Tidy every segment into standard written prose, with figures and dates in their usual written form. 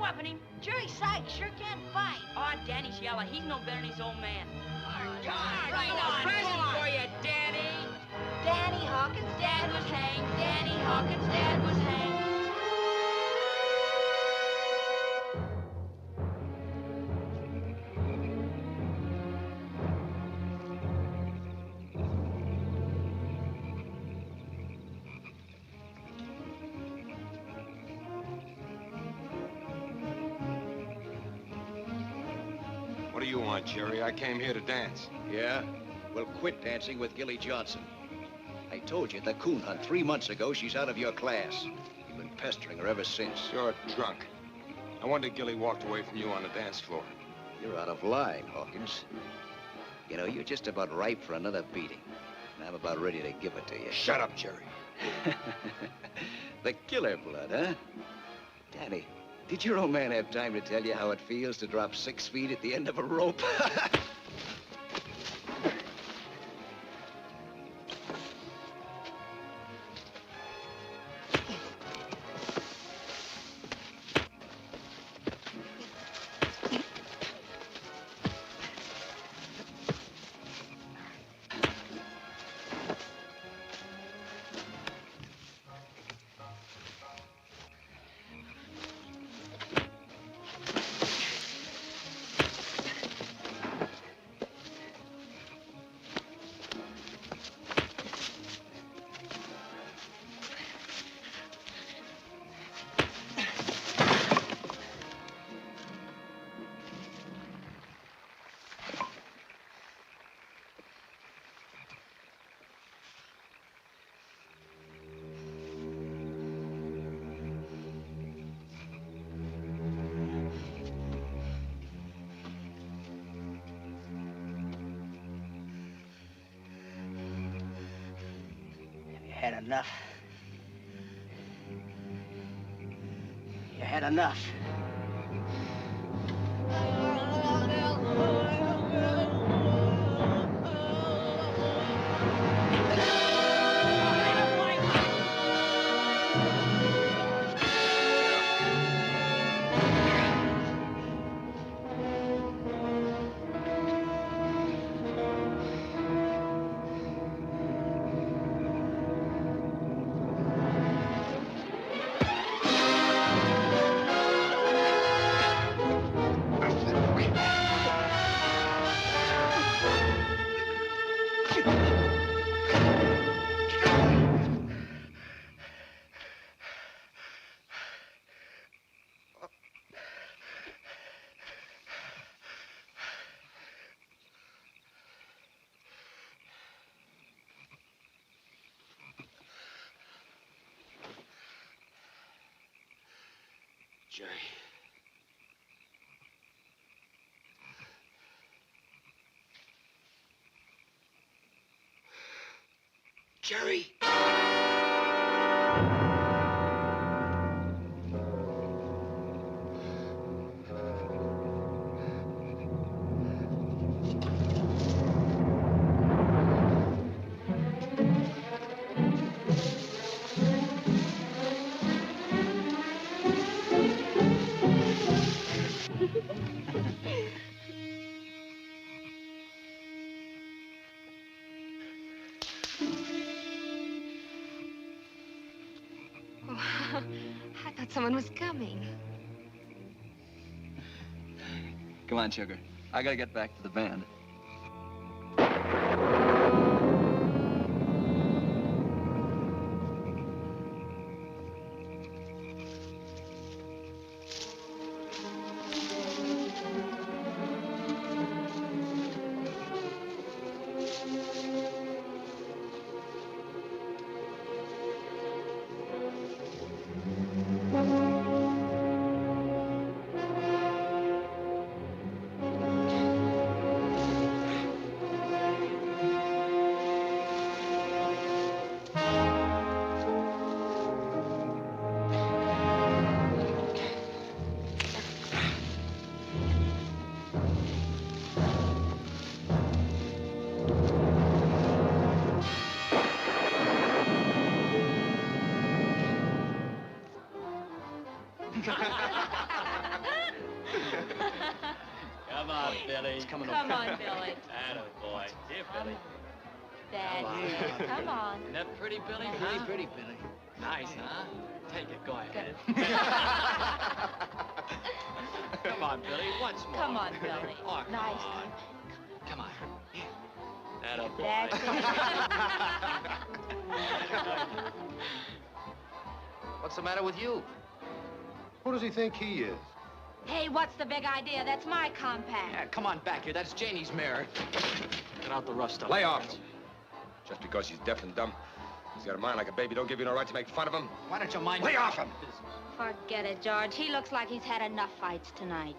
weapon him. Jerry Sykes sure can't fight. Oh, Danny's yellow. He's no better than his old man. Come on, Right on, present for you, Danny. Danny Hawkins' dad was hanged. Danny Hawkins' dad was hanged. What do you want, Jerry? I came here to dance. Yeah? Well, quit dancing with Gilly Johnson. I told you at the coon hunt 3 months ago she's out of your class. You've been pestering her ever since. You're drunk. No wonder Gilly walked away from you on the dance floor. You're out of line, Hawkins. You know, you're just about ripe for another beating. And I'm about ready to give it to you. Shut up, Jerry. The killer blood, huh? Danny, did your old man have time to tell you how it feels to drop 6 feet at the end of a rope? Had enough. You had enough. Jerry. Jerry! I thought someone was coming. Come on, sugar. I gotta get back to the band. on, Billy. It's coming Come over. on, Billy. Attaboy. Here, Billy. Dad, come on. Isn't that pretty, Billy? Pretty, Huh? pretty, Billy. Nice, huh? Take it. Go ahead. Come on, Billy. Once more. Come on, Billy. Oh, come Nice. on. Come on. Attaboy. That's What's the matter with you? Who does he think he is? Hey, what's the big idea? That's my compact. Yeah, come on back here. That's Janie's mirror. Get out the rough stuff. Lay off him. Just because he's deaf and dumb. He's got a mind like a baby. Don't give you no right to make fun of him. Why don't you mind? Lay off him! Forget it, George. He looks like he's had enough fights tonight.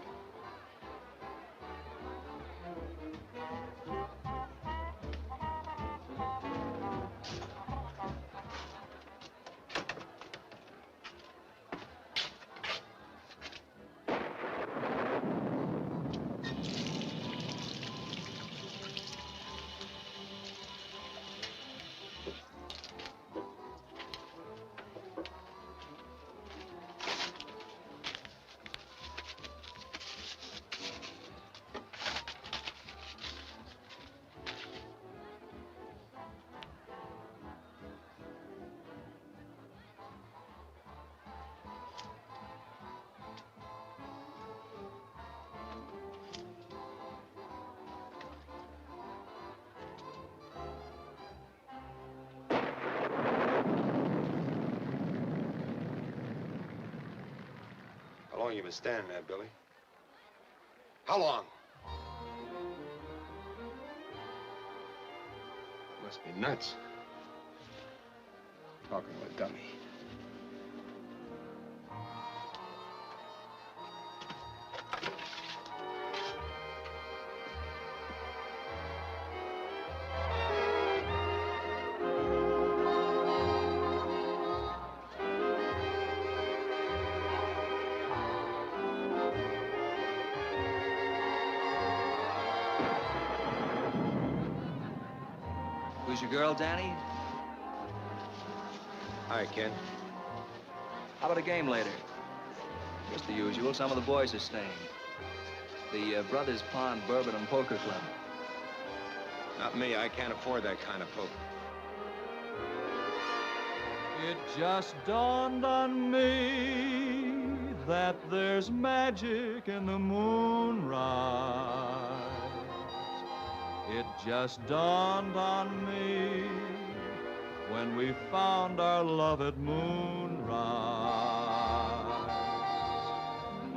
How long you been standing there, Billy? How long? Must be nuts. Talking to a dummy. Who's your girl, Danny? Hi, Ken. How about a game later? Just the usual. Some of the boys are staying. The Brothers Pond Bourbon and Poker Club. Not me. I can't afford that kind of poker. It just dawned on me that there's magic in the moonrise. It just dawned on me when we found our love at moonrise.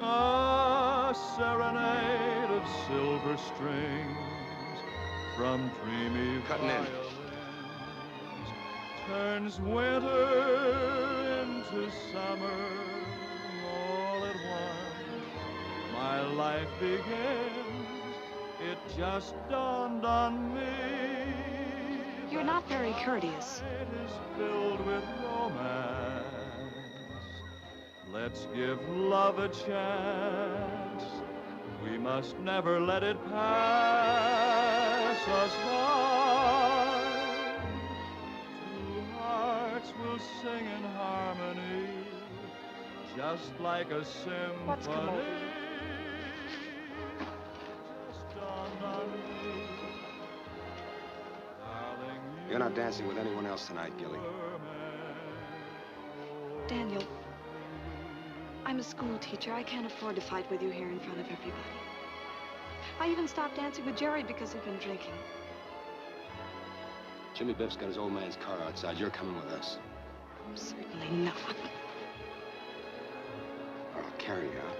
A serenade of silver strings from dreamy Cutting in. violins turns winter into summer all at once. My life begins. It just dawned on me. You're not very courteous. It is filled with romance. Let's give love a chance. We must never let it pass us by. Two hearts will sing in harmony, just like a symphony. What's come over you? You're not dancing with anyone else tonight, Gilly. Daniel, I'm a school teacher. I can't afford to fight with you here in front of everybody. I even stopped dancing with Jerry because he'd been drinking. Jimmy Biff's got his old man's car outside. You're coming with us. Certainly not. Or I'll carry you out.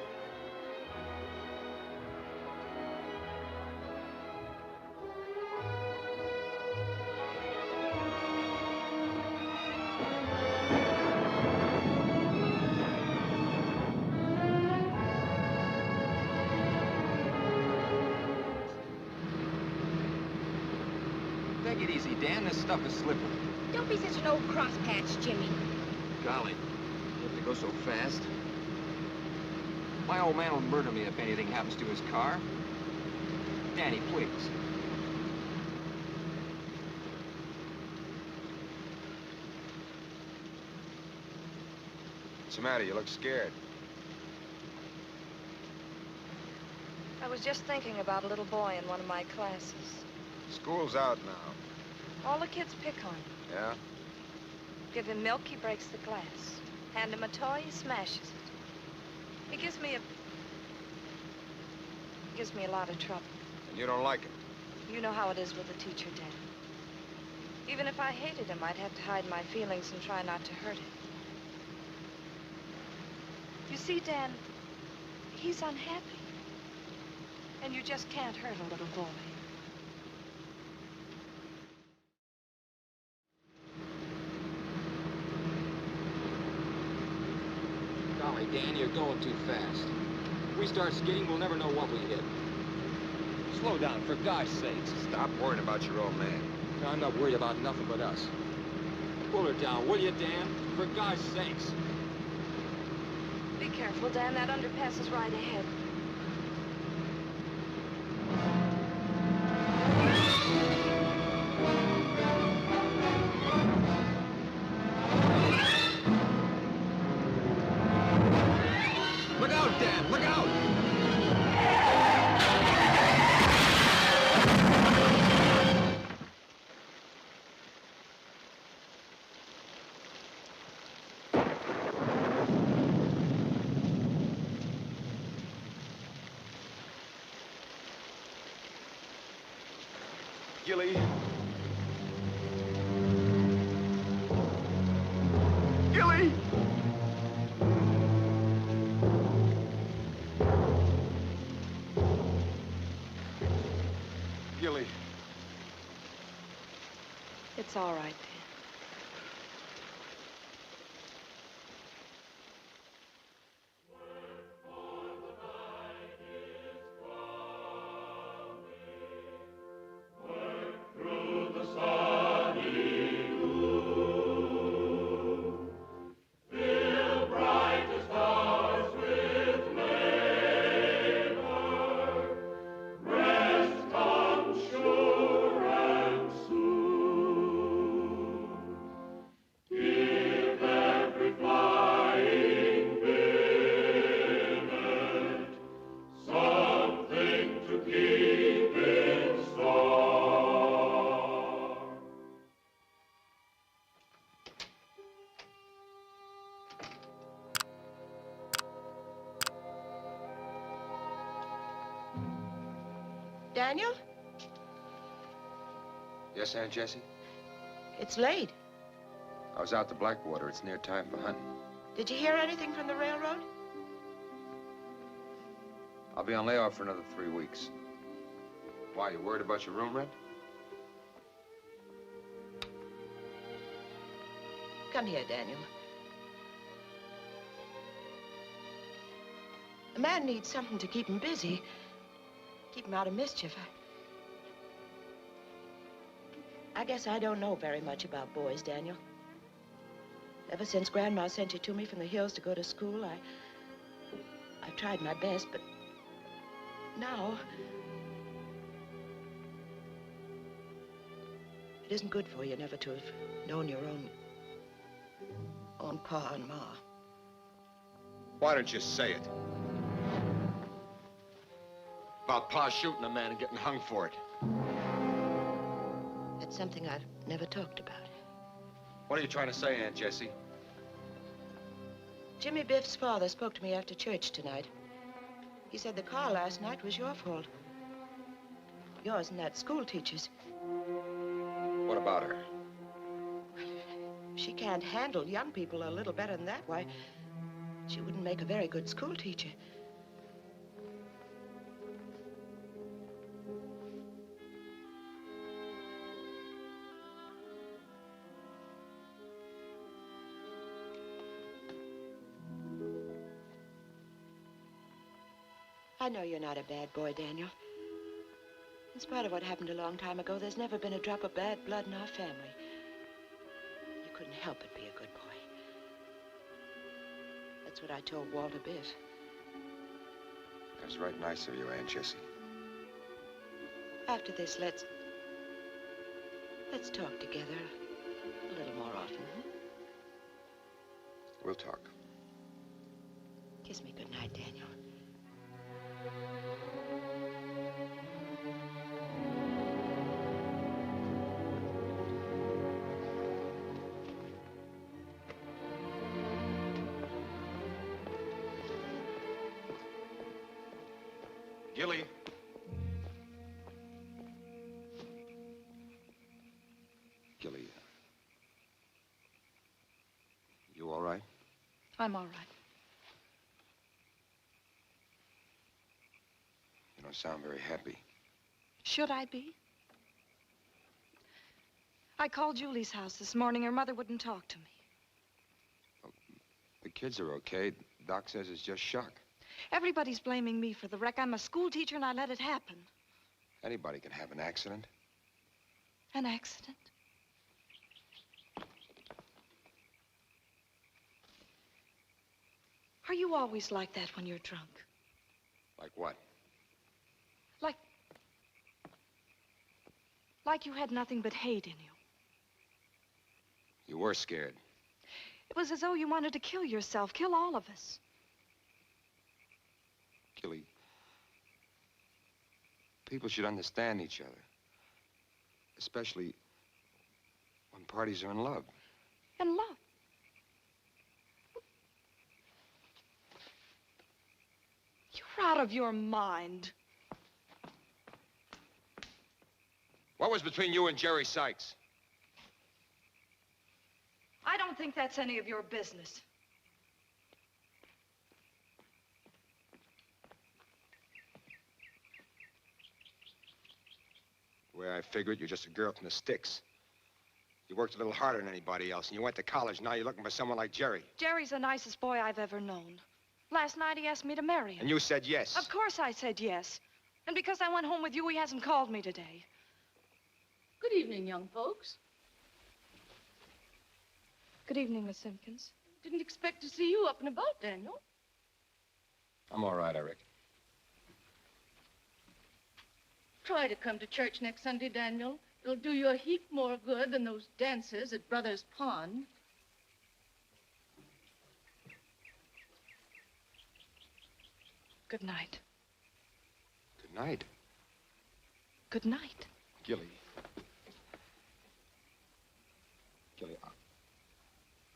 Take it easy, Dan. This stuff is slippery. Don't be such an old crosspatch, Jimmy. Golly, you have to go so fast. My old man will murder me if anything happens to his car. Danny, please. What's the matter? You look scared. I I was just thinking about a little boy in one of my classes. School's out now. All the kids pick on him. Yeah? Give him milk, he breaks the glass. Hand him a toy, he smashes it. He gives me a lot of trouble. And you don't like it? You know how it is with a teacher, Dan. Even if I hated him, I'd have to hide my feelings and try not to hurt him. You see, Dan, he's unhappy. And you just can't hurt a little boy. Golly, Dan, you're going too fast. If we start skidding, we'll never know what we hit. Slow down, for gosh sakes. Stop worrying about your old man. No, I'm not worried about nothing but us. Pull her down, will you, Dan? For gosh sakes. Be careful, Dan. That underpass is right ahead. Look out, Dan! Look out! Gilly. Gilly! Gilly. It's all right, Dan. Daniel? Yes, Aunt Jessie? It's late. I was out to Blackwater. It's near time for hunting. Did you hear anything from the railroad? I'll be on layoff for another 3 weeks. Why, you worried about your room rent? Come here, Daniel. A man needs something to keep him busy. Keep him out of mischief. I guess I don't know very much about boys, Daniel. Ever since Grandma sent you to me from the hills to go to school, I've tried my best, but now it isn't good for you never to have known your own pa and ma. Why don't you say it? About Pa shooting a man and getting hung for it. That's something I've never talked about. What are you trying to say, Aunt Jessie? Jimmy Biff's father spoke to me after church tonight. He said the car last night was your fault. Yours and that school teacher's. What about her? She can't handle young people a little better than that. Why, she wouldn't make a very good school teacher. I know you're not a bad boy, Daniel. In spite of what happened a long time ago, there's never been a drop of bad blood in our family. You couldn't help but be a good boy. That's what I told Walter Biff. That's right nice of you, Aunt Jessie. After this, let's talk together a little more often. Hmm? We'll talk. Kiss me good night, Daniel. Gilly. Gilly. You all right? I'm all right. You don't sound very happy. Should I be? I called Julie's house this morning. Her mother wouldn't talk to me. The kids are okay. Doc says it's just shock. Everybody's blaming me for the wreck. I'm a school teacher and I let it happen. Anybody can have an accident. An accident? Are you always like that when you're drunk? Like what? Like you had nothing but hate in you. You were scared. It was as though you wanted to kill yourself, kill all of us. Gilly, people should understand each other. Especially when parties are in love. In love? You're out of your mind. What was between you and Jerry Sykes? I don't think that's any of your business. The way I figured, you're just a girl from the sticks. You worked a little harder than anybody else, and you went to college. Now you're looking for someone like Jerry. Jerry's the nicest boy I've ever known. Last night he asked me to marry him. And you said yes. Of course I said yes. And because I went home with you, he hasn't called me today. Good evening, young folks. Good evening, Miss Simpkins. Didn't expect to see you up and about, Daniel. I'm all right, Eric. Try to come to church next Sunday, Daniel. It'll do you a heap more good than those dances at Brothers Pond. Good night. Good night. Good night. Gilly. Gilly,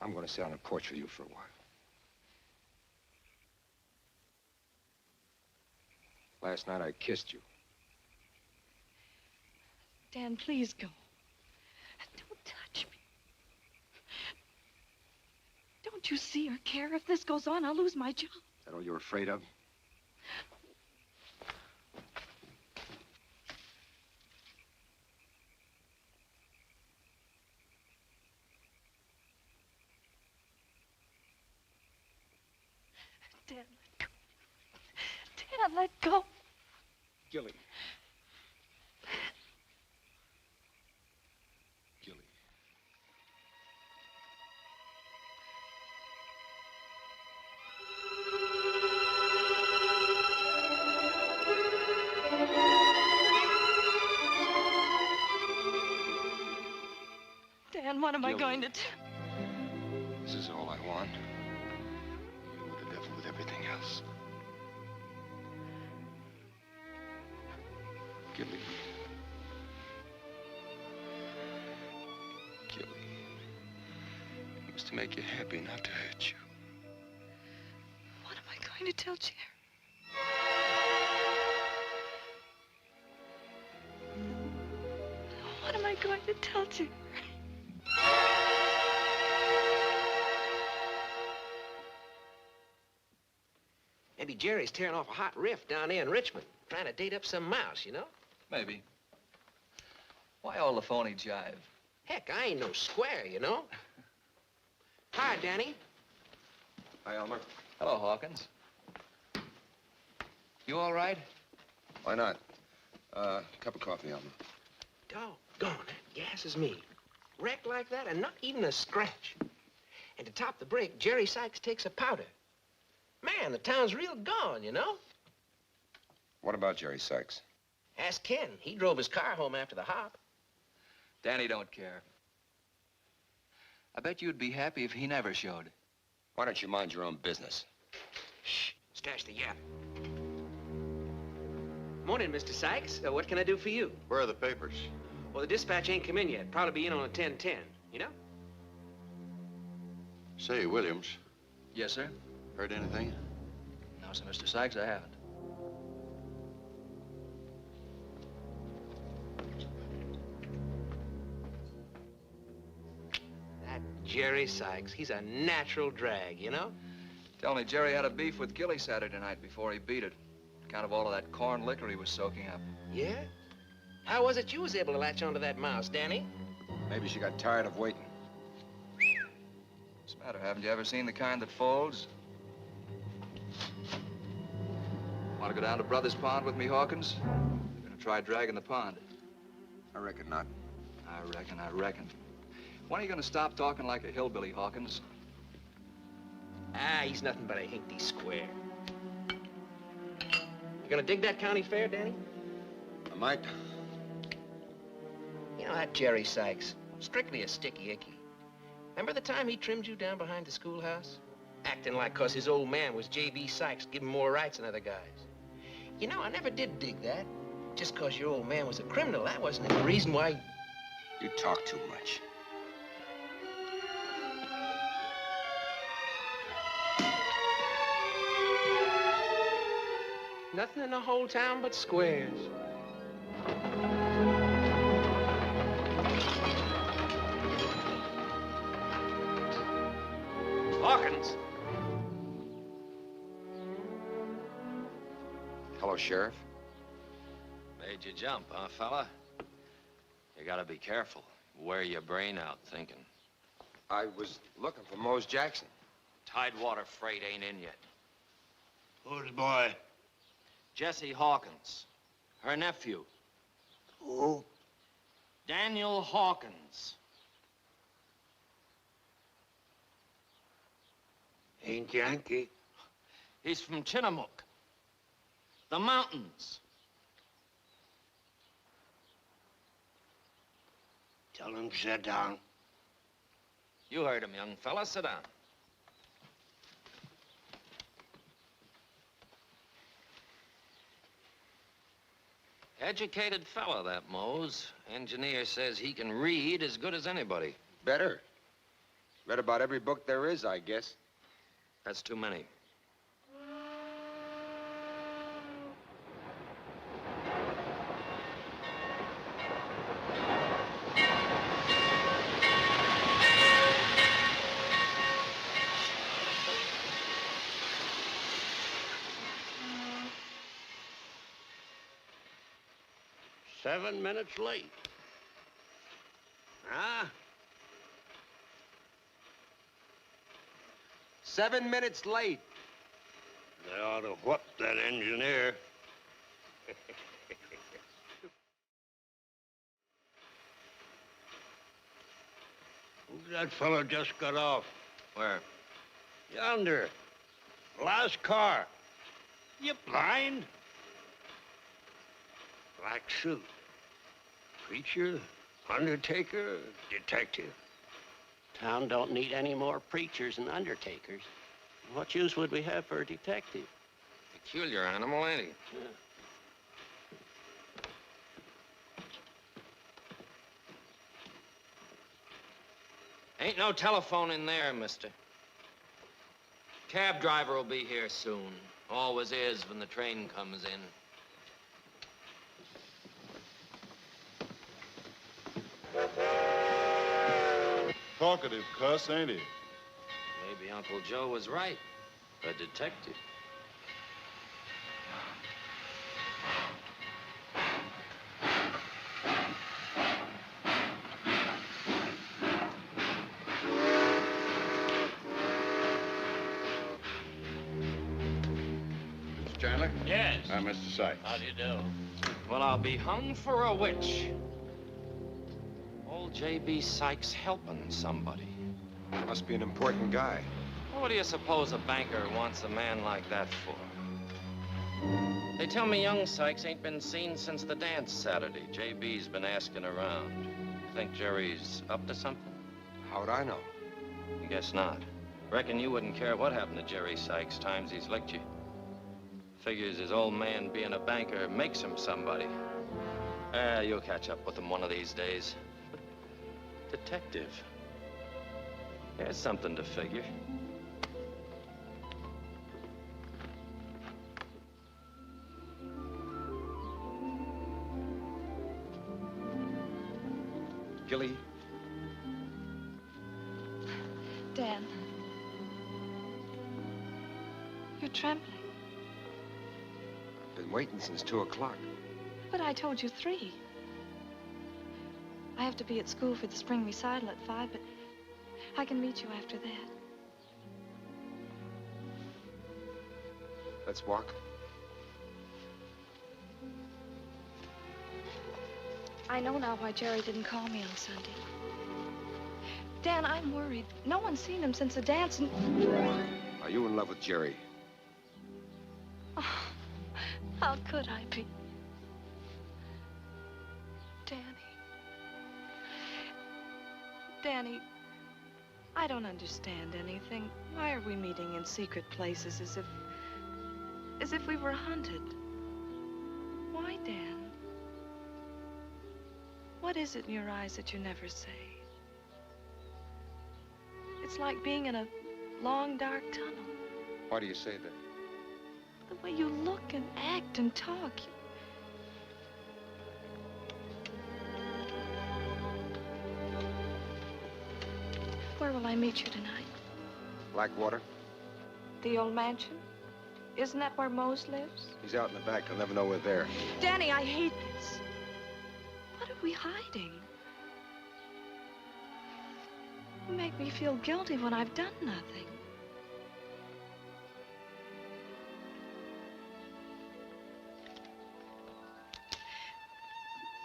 I'm going to sit on the porch with you for a while. Last night I kissed you. Dan, please go. Don't touch me. Don't you see or care? If this goes on, I'll lose my job. Is that all you're afraid of? Dan, let go. Dan, let go. Gilly. Gilly. Dan, what am I going to do? This is all I want. You with the devil with everything else. Gilly. Gilly. It was to make you happy, not to hurt you. What am I going to tell Jerry? What am I going to tell Jerry? Maybe Jerry's tearing off a hot riff down there in Richmond, trying to date up some mouse, you know? Maybe. Why all the phony jive? Heck, I ain't no square, you know? Hi, Danny. Hi, Elmer. Hello, Hawkins. You all right? Why not? Cup of coffee, Elmer. Doggone, that gas is me. Wrecked like that and not even a scratch. And to top the break, Jerry Sykes takes a powder. Man, the town's real gone, you know? What about Jerry Sykes? Ask Ken. He drove his car home after the hop. Danny don't care. I bet you'd be happy if he never showed. Why don't you mind your own business? Shh, stash the yap. Morning, Mr. Sykes. What can I do for you? Where are the papers? Well, the dispatch ain't come in yet. Probably be in on a 10:10, you know? Say, Williams, Yes, sir? heard anything? No, sir, Mr. Sykes, I haven't. Jerry Sykes. He's a natural drag, you know? Tell me, Jerry had a beef with Gilly Saturday night before he beat it. Account of all of that corn liquor he was soaking up. Yeah? How was it you was able to latch onto that mouse, Danny? Maybe she got tired of waiting. What's the matter? Haven't you ever seen the kind that folds? Want to go down to Brothers Pond with me, Hawkins? You're gonna try dragging the pond. I reckon not. I reckon. When are you gonna stop talking like a hillbilly, Hawkins? Ah, he's nothing but a hinkty square. You gonna dig that county fair, Danny? I might. You know that Jerry Sykes, strictly a sticky icky. Remember the time he trimmed you down behind the schoolhouse? Acting like 'cause his old man was J.B. Sykes, give him more rights than other guys. You know, I never did dig that. Just 'cause your old man was a criminal, that wasn't the reason why... You talk too much. Nothing in the whole town but squares. Hawkins. Hello, Sheriff. Made you jump, huh, fella? You gotta be careful. Wear your brain out thinking. I was looking for Mose Jackson. Tidewater freight ain't in yet. Who's the boy? Jessie Hawkins. Her nephew. Who? Daniel Hawkins. Ain't Yankee? He's from Chinook. The mountains. Tell him to sit down. You heard him, young fella. Sit down. Educated fella, that Mose. Engineer says he can read as good as anybody. Better. Read about every book there is, I guess. That's too many. Seven minutes late. Huh? 7 minutes late. They ought to whoop that engineer. Who's that fella just got off? Where? Yonder. Last car. You blind? Black suit. Preacher, undertaker, detective. Town don't need any more preachers and undertakers. What use would we have for a detective? Peculiar animal, ain't he? Ain't no telephone in there, mister. Cab driver will be here soon. Always is when the train comes in. Talkative cuss, ain't he? Maybe Uncle Joe was right. A detective. Mr. Chandler? Yes. I'm Mr. Sykes. How do you do? Well, I'll be hung for a witch. Old J.B. Sykes helping somebody. Must be an important guy. What do you suppose a banker wants a man like that for? They tell me young Sykes ain't been seen since the dance Saturday. J.B.'s been asking around. Think Jerry's up to something? How'd I know? Guess not. Reckon you wouldn't care what happened to Jerry Sykes times he's licked you. Figures his old man being a banker makes him somebody. You'll catch up with him one of these days. Detective. There's something to figure. Gilly? Dan. You're trembling. Been waiting since 2 o'clock. But I told you 3. I have to be at school for the spring recital at 5, but I can meet you after that. Let's walk. I know now why Jerry didn't call me on Sunday. Dan, I'm worried. No one's seen him since the dance and... Are you in love with Jerry? Oh, how could I be? Danny, I don't understand anything. Why are we meeting in secret places as if we were hunted? Why, Dan? What is it in your eyes that you never say? It's like being in a long, dark tunnel. Why do you say that? The way you look and act and talk. Where will I meet you tonight? Blackwater? The old mansion? Isn't that where Mose lives? He's out in the back. He'll never know we're there. Danny, I hate this. What are we hiding? You make me feel guilty when I've done nothing.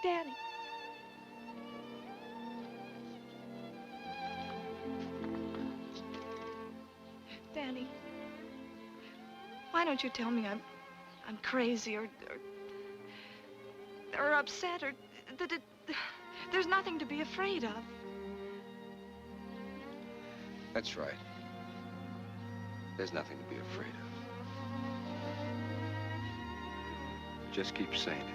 Danny. Danny, why don't you tell me I'm crazy or upset or that there's nothing to be afraid of? That's right. There's nothing to be afraid of. Just keep saying it.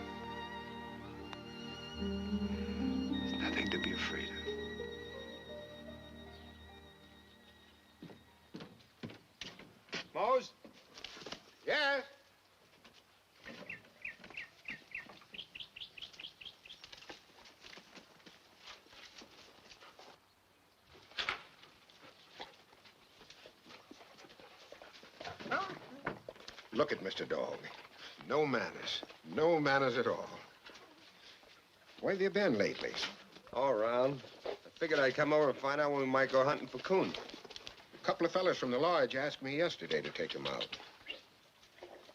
There's nothing to be afraid of. Mose? Yes? Look at Mr. Dog. No manners. No manners at all. Where have you been lately? All around. I figured I'd come over and find out when we might go hunting for coon. A couple of fellas from the lodge asked me yesterday to take them out.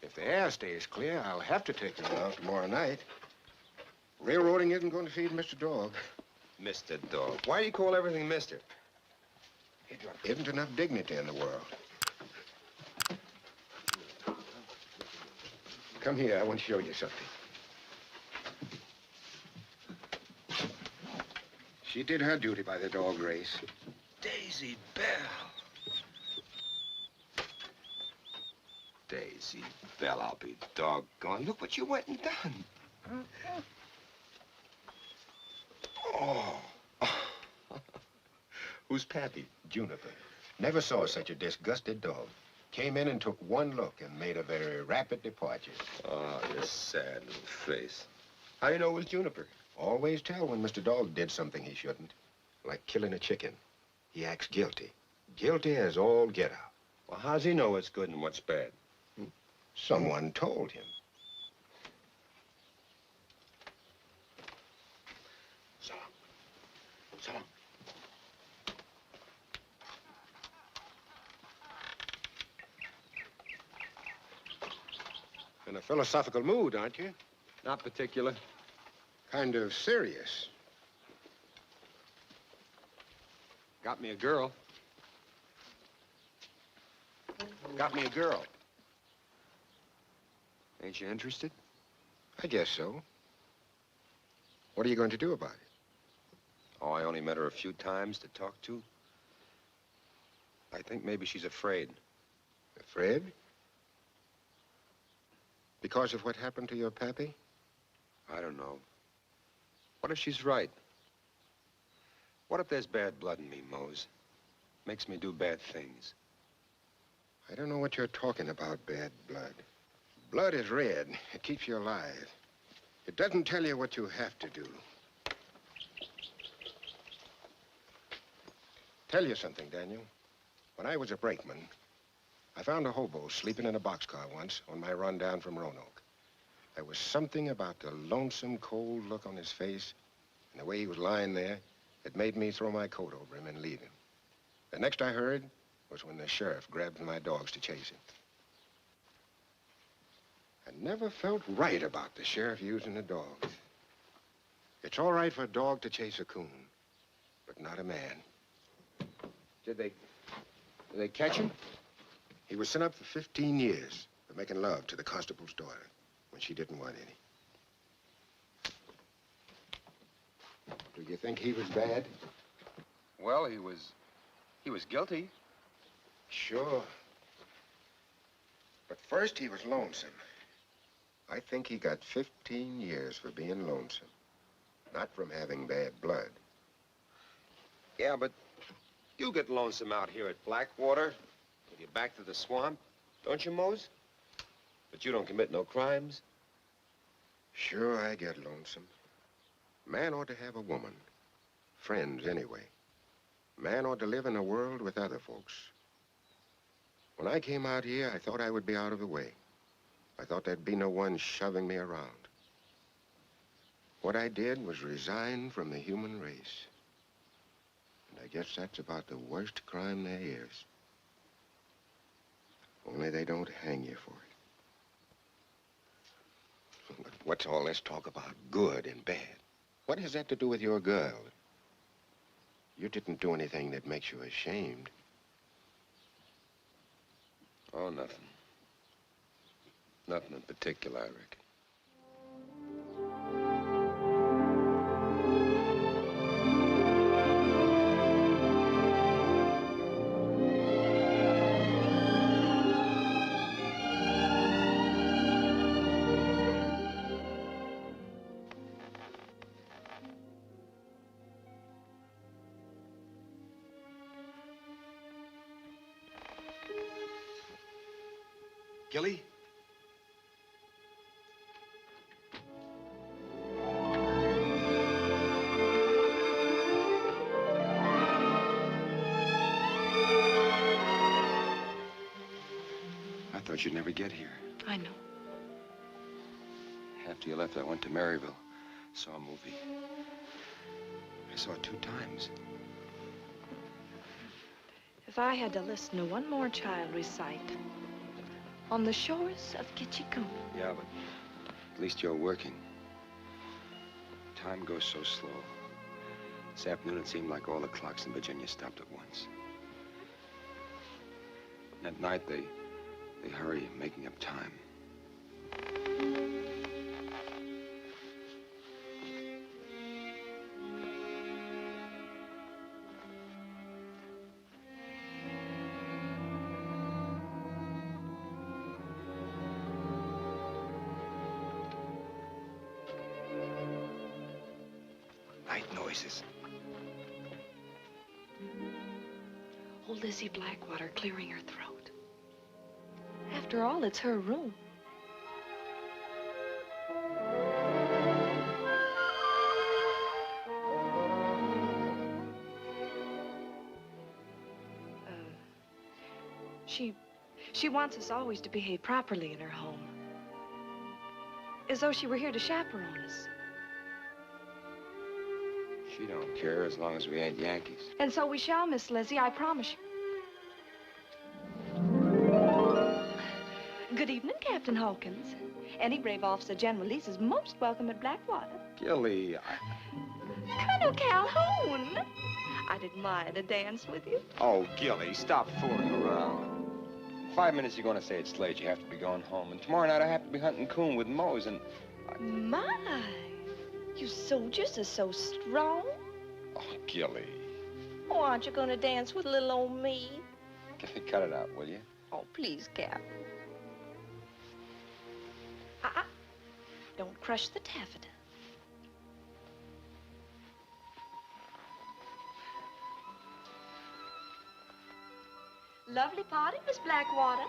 If the air stays clear, I'll have to take them out tomorrow night. Railroading isn't going to feed Mr. Dog. Mr. Dog. Why do you call everything Mr.? Isn't enough dignity in the world. Come here, I want to show you something. She did her duty by the dog race. Daisy Bell. Daisy Bell, I'll be doggone. Look what you went and done. Oh. Who's Pappy? Juniper. Never saw such a disgusted dog. Came in and took one look and made a very rapid departure. Oh, your sad little face. How do you know it was Juniper? Always tell when Mr. Dog did something he shouldn't. Like killing a chicken. He acts guilty. Guilty as all get out. Well, how's he know what's good and what's bad? Someone told him. So long. So long. In a philosophical mood, aren't you? Not particular. Kind of serious. Got me a girl. Got me a girl. Ain't you interested? I guess so. What are you going to do about it? Oh, I only met her a few times to talk to. I think maybe she's afraid. Afraid? Because of what happened to your pappy? I don't know. What if she's right? What if there's bad blood in me, Mose? Makes me do bad things. I don't know what you're talking about, bad blood. Blood is red. It keeps you alive. It doesn't tell you what you have to do. Tell you something, Daniel. When I was a brakeman, I found a hobo sleeping in a boxcar once on my run down from Roanoke. There was something about the lonesome, cold look on his face and the way he was lying there that made me throw my coat over him and leave him. The next I heard was when the sheriff grabbed my dogs to chase him. I never felt right about the sheriff using the dogs. It's all right for a dog to chase a coon, but not a man. Did they catch him? He was sent up for 15 years for making love to the constable's daughter when she didn't want any. Do you think he was bad? Well, he was guilty. Sure. But first he was lonesome. I think he got 15 years for being lonesome, not from having bad blood. Yeah, but you get lonesome out here at Blackwater with your back to the swamp, don't you, Mose? But you don't commit no crimes. Sure, I get lonesome. Man ought to have a woman. Friends, anyway. Man ought to live in a world with other folks. When I came out here, I thought I would be out of the way. I thought there'd be no one shoving me around. What I did was resign from the human race. And I guess that's about the worst crime there is. Only they don't hang you for it. But what's all this talk about good and bad? What has that to do with your girl? You didn't do anything that makes you ashamed. Oh, nothing. Nothing in particular, I reckon. Gilly? I thought you'd never get here. I know. After you left, I went to Maryville, saw a movie. I saw it 2 times. If I had to listen to one more child recite, on the shores of Kitchikoo. Yeah, but at least you're working. Time goes so slow. This afternoon, it seemed like all the clocks in Virginia stopped at once. At night, they hurry, making up time. Night noises. Old Lizzie Blackwater clearing her throat. After all, it's her room. She wants us always to behave properly in her home. As though she were here to chaperone us. She don't care as long as we ain't Yankees. And so we shall, Miss Lizzie, I promise you. Good evening, Captain Hawkins. Any brave officer General Lee's is most welcome at Blackwater. Gilly, Colonel Calhoun, I'd admire to dance with you. Oh, Gilly, stop fooling around. In 5 minutes, you're going to say it's late. You have to be going home. And tomorrow night, I have to be hunting coon with Mose and... My, you soldiers are so strong. Oh, Gilly. Oh, aren't you going to dance with little old me? Gilly, cut it out, will you? Oh, please, Cap. Don't crush the taffeta. Lovely party, Miss Blackwater.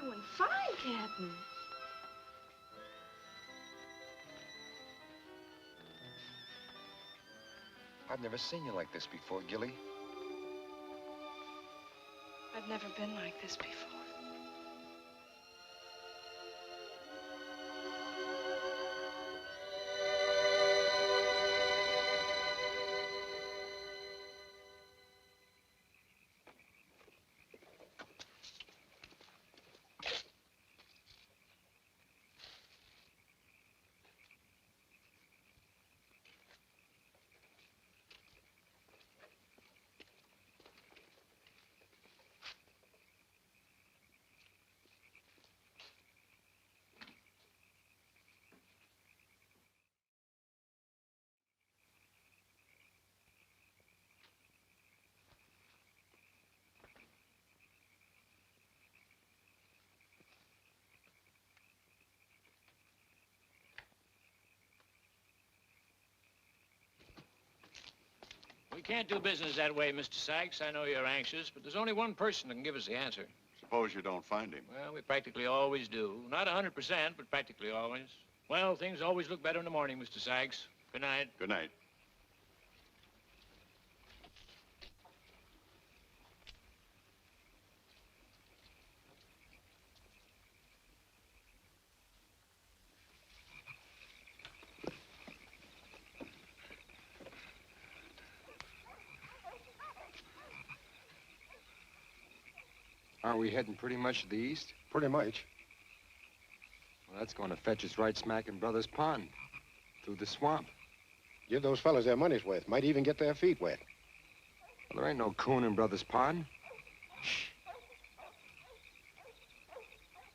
doing fine, Captain. I've never seen you like this before, Gilly. I've never been like this before. We can't do business that way, Mr. Sykes. I know you're anxious, but there's only one person that can give us the answer. Suppose you don't find him. Well, we practically always do. Not 100%, but practically always. Well, things always look better in the morning, Mr. Sykes. Good night. Good night. Aren't we heading pretty much to the east? Pretty much. Well, that's going to fetch us right smack in Brothers Pond, through the swamp. Give those fellas their money's worth. Might even get their feet wet. Well, there ain't no coon in Brothers Pond.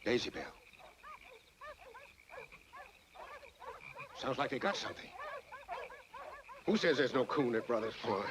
Daisy Bell. Sounds like they got something. Who says there's no coon at Brothers Pond?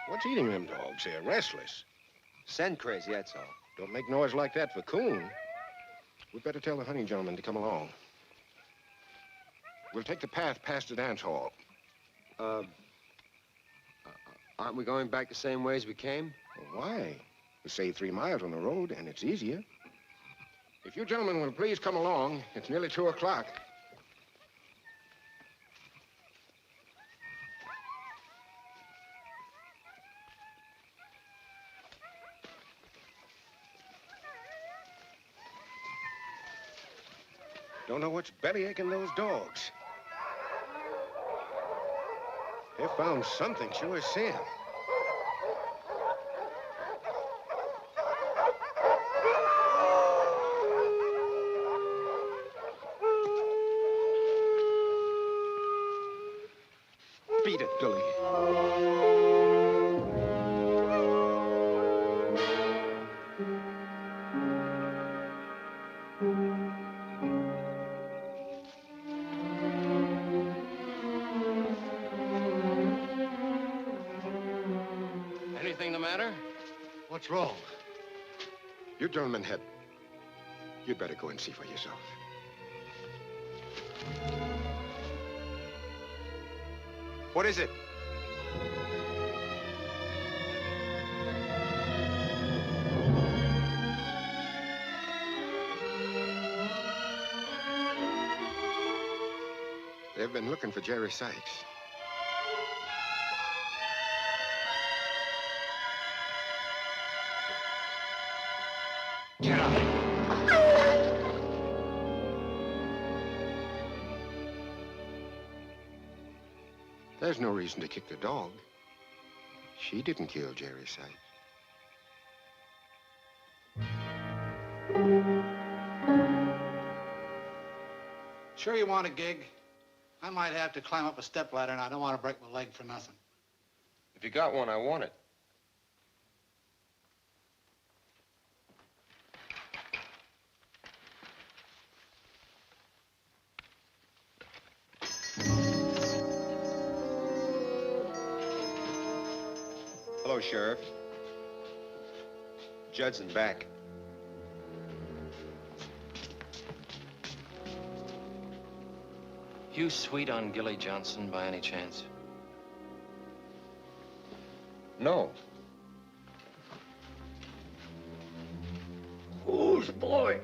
What's eating them dogs? They're restless. Scent crazy, that's all. Don't make noise like that for coon. We'd better tell the hunting gentleman to come along. We'll take the path past the dance hall. Aren't we going back the same way as we came? Well, why? We save 3 miles on the road, and it's easier. If you gentlemen will please come along, it's nearly 2 o'clock. Don't know what's bellyaching those dogs. They found something sure as sin. Beat it, Billy. What's wrong? You gentlemen you'd better go and see for yourself. What is it? They've been looking for Jerry Sykes. Get up. There's no reason to kick the dog. She didn't kill Jerry Sykes. Sure you want a gig? I might have to climb up a stepladder, and I don't want to break my leg for nothing. If you got one, I want it. Hello, Sheriff. Judson back. You sweet on Gilly Johnson by any chance? No. Whose boy?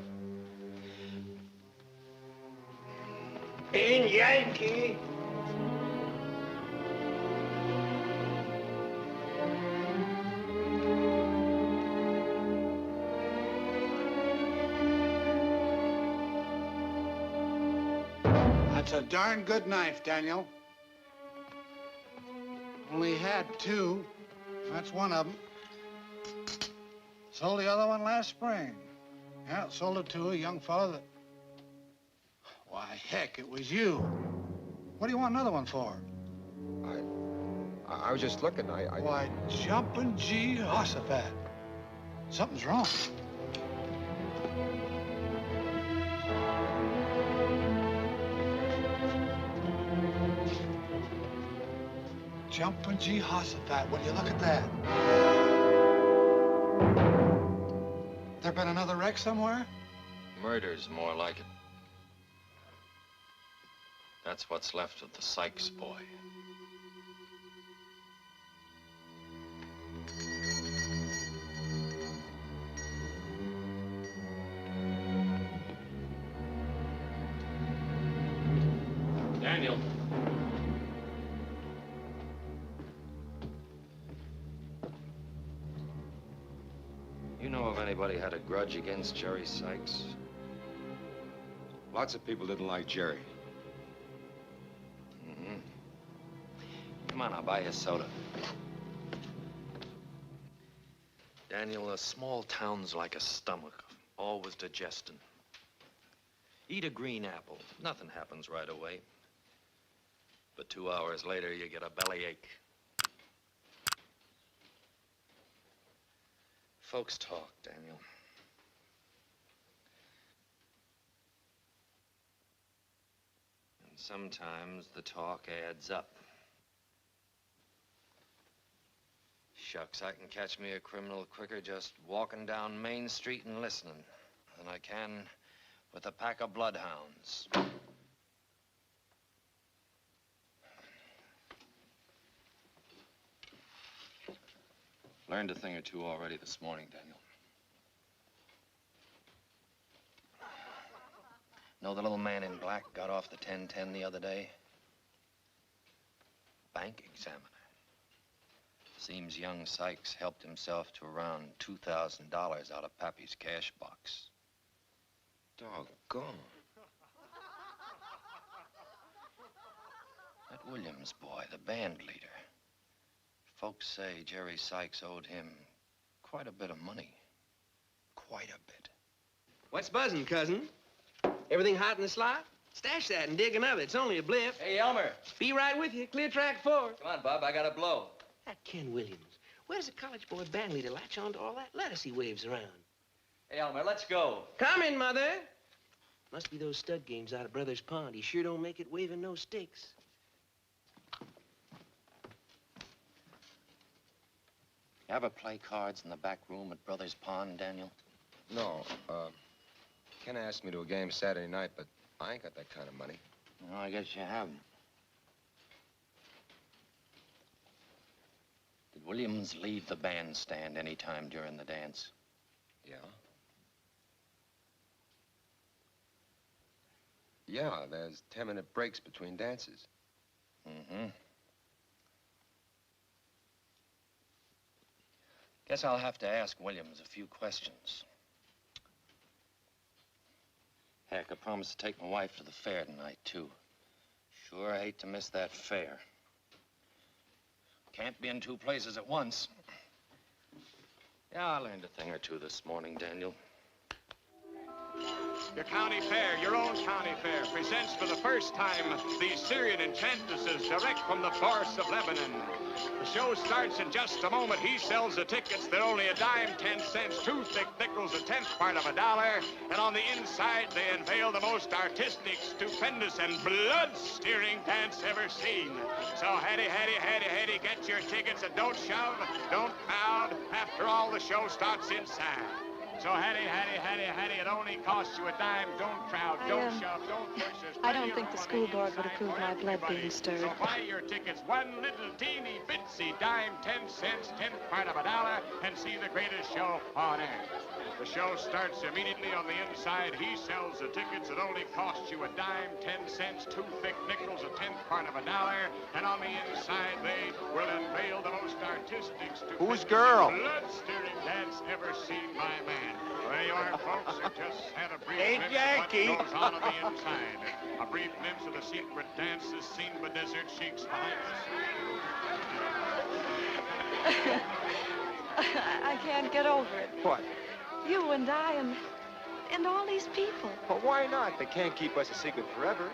In Yankee. That's a darn good knife, Daniel. Only had two. That's one of them. Sold the other one last spring. Yeah, sold it to a young fellow that... Why, heck, it was you. What do you want another one for? I was just looking. Why, jumping Jehoshaphat. Something's wrong. Jumping Jehoshaphat, will you look at that? There been another wreck somewhere? Murder's more like it. That's what's left of the Sykes boy. Daniel. You know of anybody had a grudge against Jerry Sykes? Lots of people didn't like Jerry. Mm-hmm. Come on, I'll buy you a soda. Daniel, a small town's like a stomach, always digesting. Eat a green apple. Nothing happens right away. But 2 hours later, you get a bellyache. Folks talk, Daniel. And sometimes the talk adds up. Shucks, I can catch me a criminal quicker just walking down Main Street and listening than I can with a pack of bloodhounds. Learned a thing or two already this morning, Daniel. Know the little man in black got off the 1010 the other day? Bank examiner. Seems young Sykes helped himself to around $2,000 out of Pappy's cash box. Doggone. That Williams boy, the band leader. Folks say Jerry Sykes owed him quite a bit of money. Quite a bit. What's buzzing, cousin? Everything hot in the slot? Stash that and dig another. It's only a blip. Hey, Elmer. Be right with you. Clear track 4. Come on, Bob. I got a blow. That Ken Williams. Where's the college boy band leader latch on to all that lettuce he waves around? Hey, Elmer, let's go. Coming, Mother. Must be those stud games out of Brothers Pond. He sure don't make it waving no sticks. You ever play cards in the back room at Brothers Pond, Daniel? No, Ken asked me to a game Saturday night, but I ain't got that kind of money. No, I guess you haven't. Did Williams leave the bandstand any time during the dance? Yeah? Yeah, there's 10-minute breaks between dances. Mm-hmm. Guess I'll have to ask Williams a few questions. Heck, I promised to take my wife to the fair tonight, too. Sure hate to miss that fair. Can't be in two places at once. Yeah, I learned a thing or two this morning, Daniel. Your county fair, your own county fair, presents for the first time the Syrian enchantresses direct from the forests of Lebanon. The show starts in just a moment. He sells the tickets. They're only a dime, 10 cents, 2 thick nickels, a tenth part of $1. And on the inside, they unveil the most artistic, stupendous, and blood-steering dance ever seen. So, Hattie, get your tickets and don't shove, don't crowd. After all, the show starts inside. So, Hattie, it only costs you a dime. Don't crowd, don't shove, don't push. I don't think the school board would approve my blood being stirred. So buy your tickets, one little teeny bitsy dime, 10 cents, 10th part of $1, and see the greatest show on earth. The show starts immediately on the inside. He sells the tickets. It only costs you a dime, 10 cents, 2 thick nickels, a tenth part of $1. And on the inside, they will unveil the most artistic, Who's girl? blood-stirring dance ever seen by man. There you are, folks. You just had a brief Hey, glimpse Jackie. of what goes on the inside. A brief glimpse of the secret dances seen by desert sheiks behind us. I can't get over it. What? You and I and all these people. Well, why not? They can't keep us a secret forever.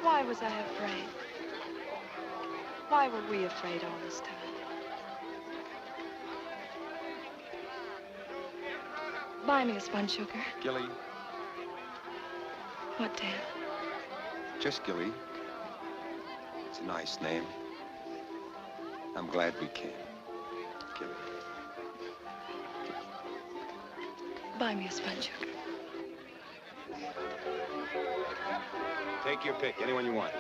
Why was I afraid? Why were we afraid all this time? Buy me a spun sugar. Gilly, What, Dan? just Gilly. It's a nice name. I'm glad we came. Gilly. Buy me a spun sugar. Take your pick, anyone you want.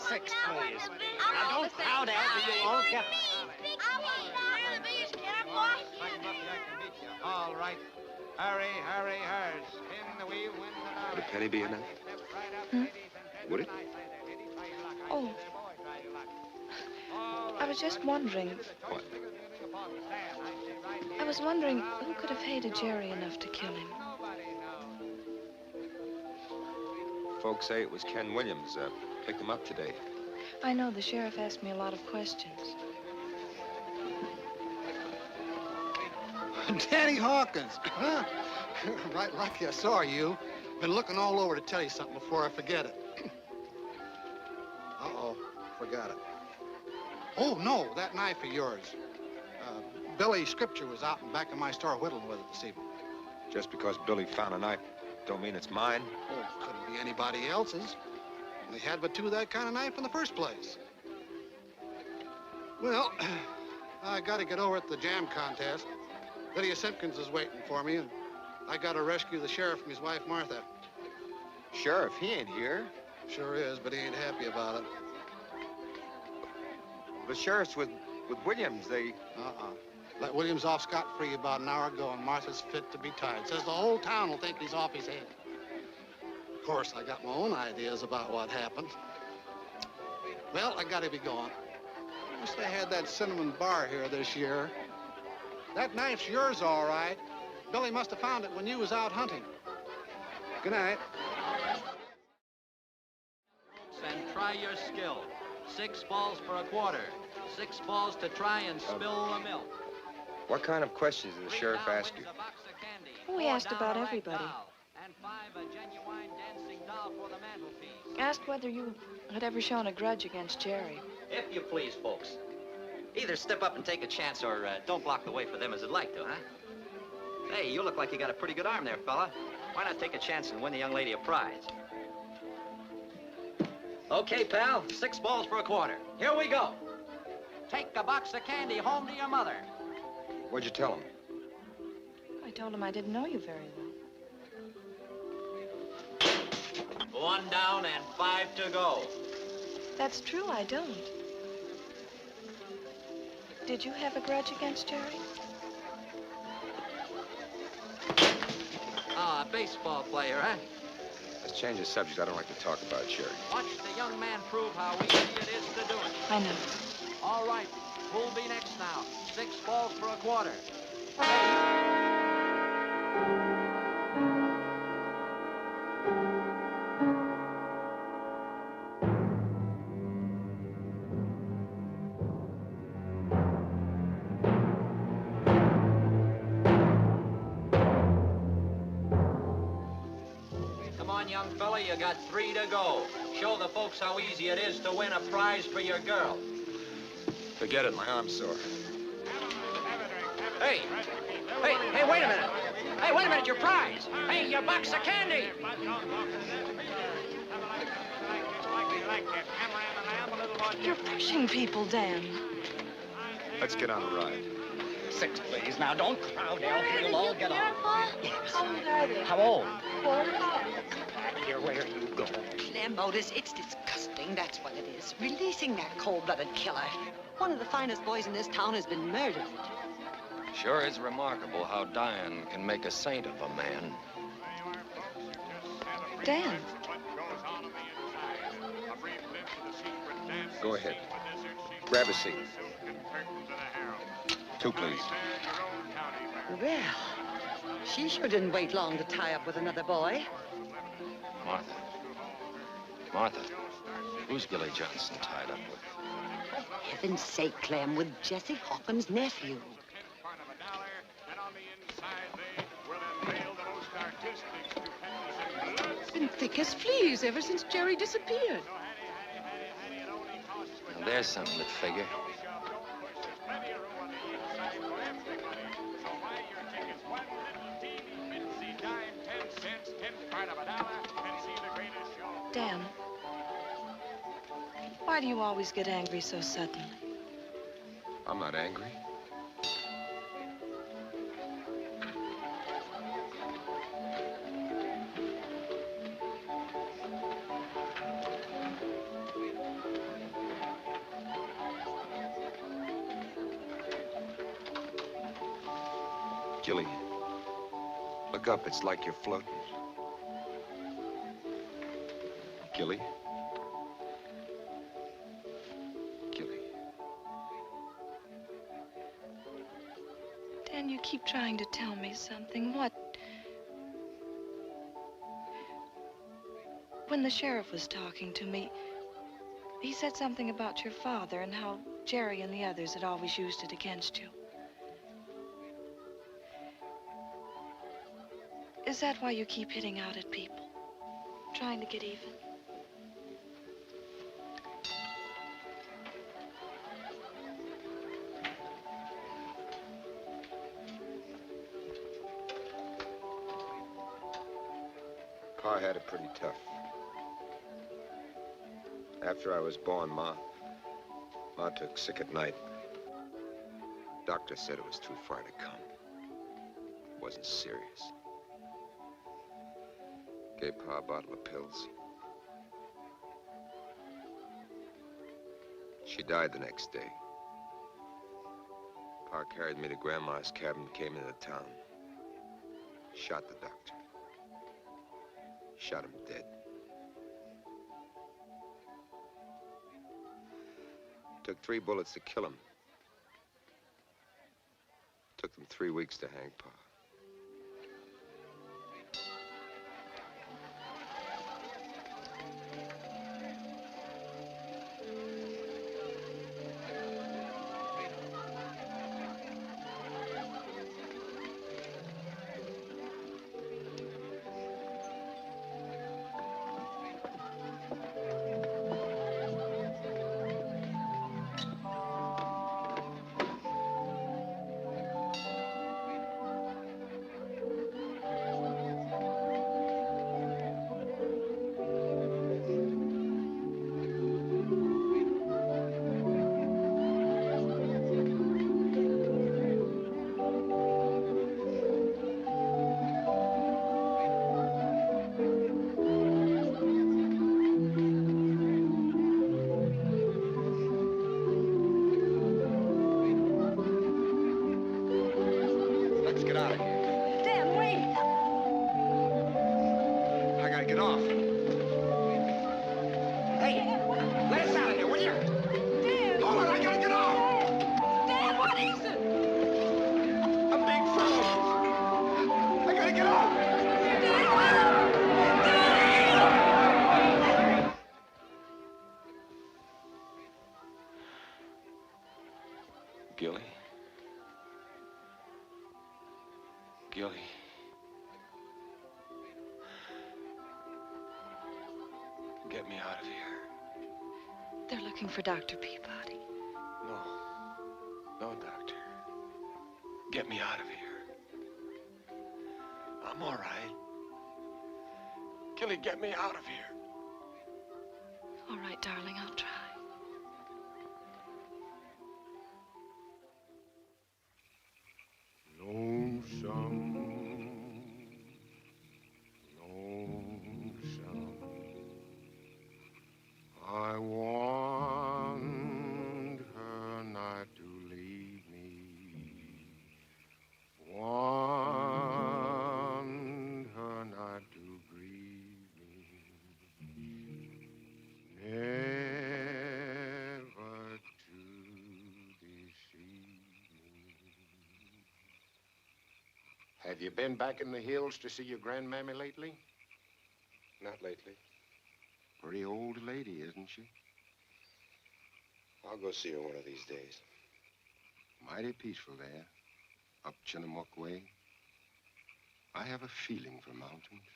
6, please. Now, don't crowd after you won't get All right. Hurry, spin the wheel, win the Would a penny be enough? Would it? Oh. I was just wondering. What? I was wondering who could have hated Jerry enough to kill him. Folks say it was Ken Williams. Picked him up today. I know the sheriff asked me a lot of questions. Danny Hawkins, huh? Right lucky I saw you. Been looking all over to tell you something before I forget it. Uh-oh, forgot it. Oh, no, that knife of yours. Billy Scripture was out in back of my store whittling with it this evening. Just because Billy found a knife don't mean it's mine. Oh, couldn't be anybody else's. They had but 2 of that kind of knife in the first place. Well, I got to get over at the jam contest. Lydia Simpkins is waiting for me, and I got to rescue the sheriff from his wife, Martha. Sheriff, he ain't here. Sure is, but he ain't happy about it. The sheriff's with Williams. They... Let Williams off scot-free about an hour ago, and Martha's fit to be tied. Says the whole town will think he's off his head. Of course, I got my own ideas about what happened. Well, I gotta be going. Wish they had that cinnamon bar here this year. That knife's yours, all right. Billy must have found it when you was out hunting. Good night. And try your skill. 6 balls for a quarter. 6 balls to try and spill the milk. What kind of questions did the sheriff ask you? We asked about everybody. And 5 a genuine dancing doll for the mantelpiece. Asked whether you had ever shown a grudge against Jerry. If you please, folks. Either step up and take a chance or don't block the way for them as they'd like to, huh? Hey, you look like you got a pretty good arm there, fella. Why not take a chance and win the young lady a prize? Okay, pal, 6 balls for a quarter. Here we go. Take a box of candy home to your mother. What'd you tell him? I told him I didn't know you very well. 1 down and 5 to go. That's true, I don't. Did you have a grudge against Jerry? Ah, a baseball player, eh? Let's change the subject. I don't like to talk about Jerry. Watch the young man prove how easy it is to do it. I know. All right, who'll be next now? 6 balls for a quarter. Come on, young fella, you got 3 to go. Show the folks how easy it is to win a prize for your girl. Forget it. My arm's sore. Hey, wait a minute. Hey, wait a minute, your prize. Hey, your box of candy. You're pushing people, Dan. Let's get on a ride. 6, please. Now, don't crowd, Elf. You'll all get on. How old are they? How old? 4. Here, where you go. Clem, Otis, it's disgusting, that's what it is. Releasing that cold-blooded killer. One of the finest boys in this town has been murdered. Sure is remarkable how dying can make a saint of a man. Dan. Go ahead. Grab a seat. 2, please. Well, she sure didn't wait long to tie up with another boy. Martha. Martha, who's Gilly Johnson tied up with? For heaven's sake, Clem, with Jesse Hawkins' nephew. Been thick as fleas ever since Jerry disappeared. Now, there's something to figure. Dan, why do you always get angry so suddenly? I'm not angry. Gilly, look up. It's like you're floating. Gilly? Gilly. Dan, you keep trying to tell me something. What? When the sheriff was talking to me, he said something about your father and how Jerry and the others had always used it against you. Is that why you keep hitting out at people? Trying to get even? Pa had it pretty tough. After I was born, Ma took sick at night. Doctor said it was too far to come. It wasn't serious. Gave Pa a bottle of pills. She died the next day. Pa carried me to Grandma's cabin, came into town. Shot the doctor. Shot him dead. Took 3 bullets to kill him. Took them 3 weeks to hang Pa. Gilly? Gilly? Get me out of here. They're looking for Dr. Peabody. No. No, Doctor. Get me out of here. I'm all right. Gilly, get me out of here. All right, darling, I'll try. Lonesome, lonesome, I want her not to leave me. Want her not to grieve me. Never to deceive me. Have you been back in the hills to see your grandmammy lately? Not lately. Pretty old lady, isn't she? I'll go see her one of these days. Mighty peaceful there, up Chinook way. I have a feeling for mountains.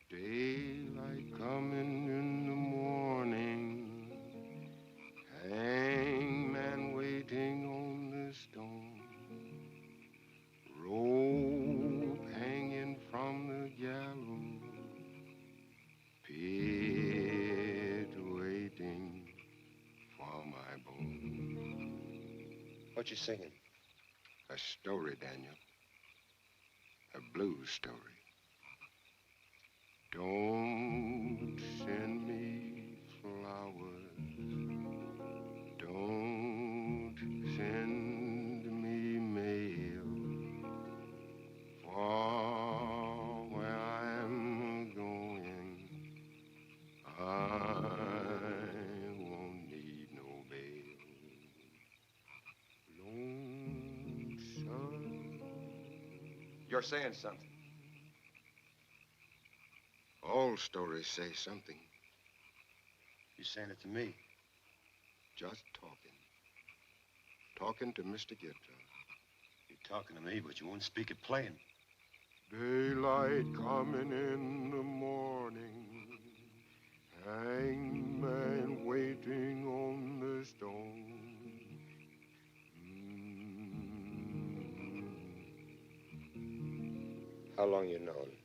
Daylight coming in the morning, hangman waiting on the stone, rope hanging from the gallows, pit waiting for my bones. What you singing? A story, Daniel. A blues story. Don't send me flowers. Don't send me mail. For where I'm going, I won't need no bail. Lonesome. You're saying something. All stories say something. You're saying it to me. Just talking. Talking to Mr. Gibson. You're talking to me, but you won't speak it plain. Daylight coming in the morning. Hangman waiting on the stone. How long you known?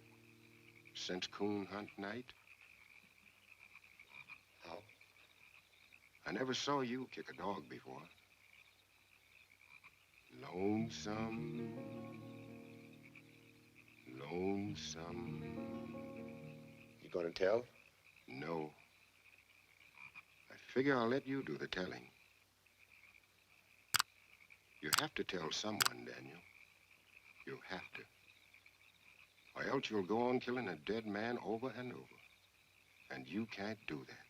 Since coon hunt night. How? I never saw you kick a dog before. Lonesome, lonesome. You gonna tell? No. I figure I'll let you do the telling. You have to tell someone, Daniel. You have to. Or else you'll go on killing a dead man over and over. And you can't do that.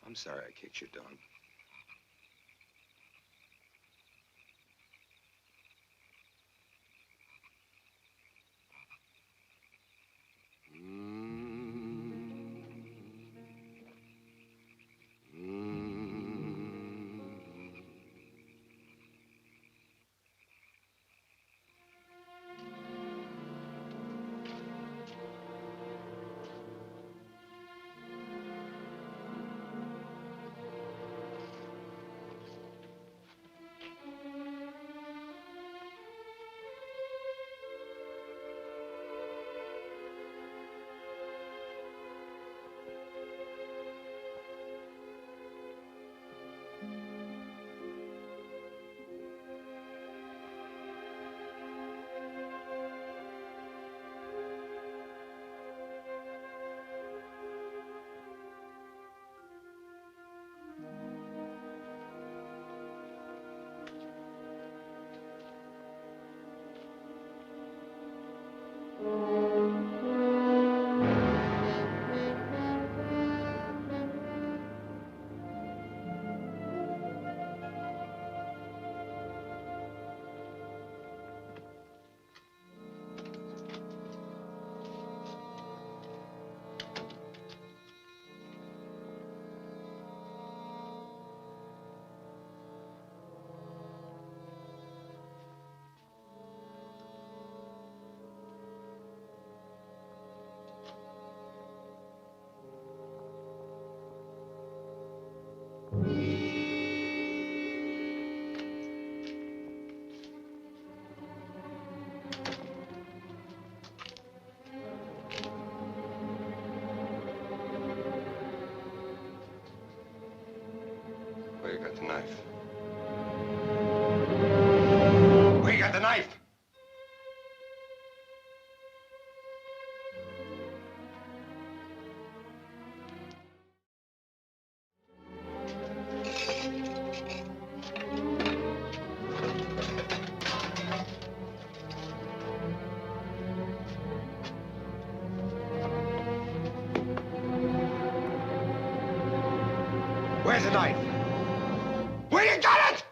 I'm sorry I kicked your dog. We got the knife. We got the knife. Where's the knife? Where you got it?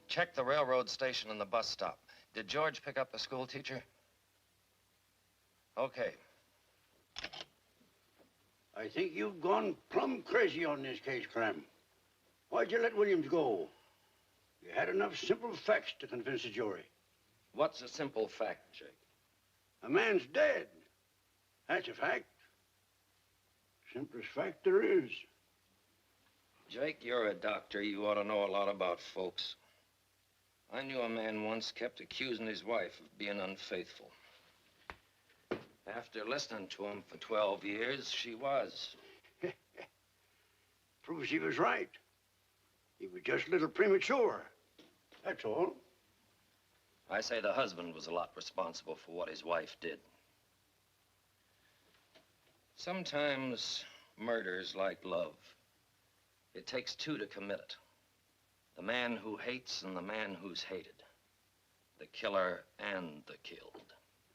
Check the railroad station and the bus stop. Did George pick up the school teacher? Okay. I think you've gone plumb crazy on this case, Clem. Why'd you let Williams go? You had enough simple facts to convince the jury. What's a simple fact, Jake? A man's dead. That's a fact. Simplest fact there is. Jake, you're a doctor. You ought to know a lot about folks. I knew a man once kept accusing his wife of being unfaithful. After listening to him for 12 years, she was. Proves he was right. He was just a little premature. That's all. I say the husband was a lot responsible for what his wife did. Sometimes murder's like love. It takes two to commit it. The man who hates and the man who's hated. The killer and the killed.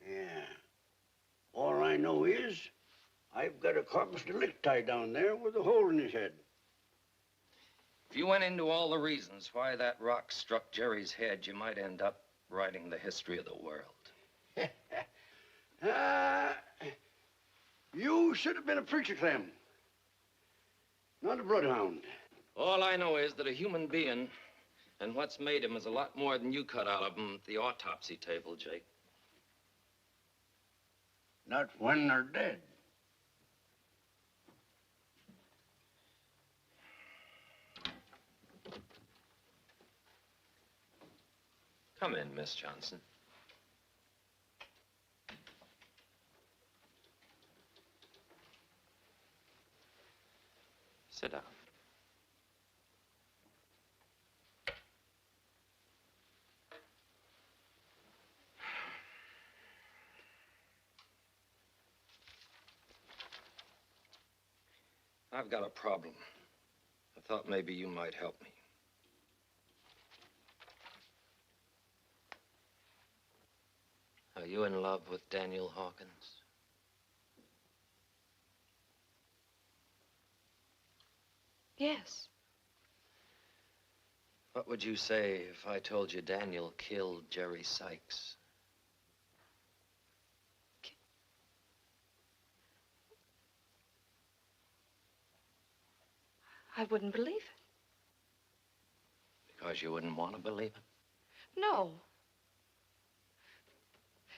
Yeah. All I know is I've got a corpus delicti down there with a hole in his head. If you went into all the reasons why that rock struck Jerry's head, you might end up writing the history of the world. You should have been a preacher, Clem. Not a bloodhound. All I know is that a human being and what's made him is a lot more than you cut out of him at the autopsy table, Jake. Not when they're dead. Come in, Miss Johnson. Sit down. I've got a problem. I thought maybe you might help me. Are you in love with Daniel Hawkins? Yes. What would you say if I told you Daniel killed Jerry Sykes? I wouldn't believe it. Because you wouldn't want to believe it? No.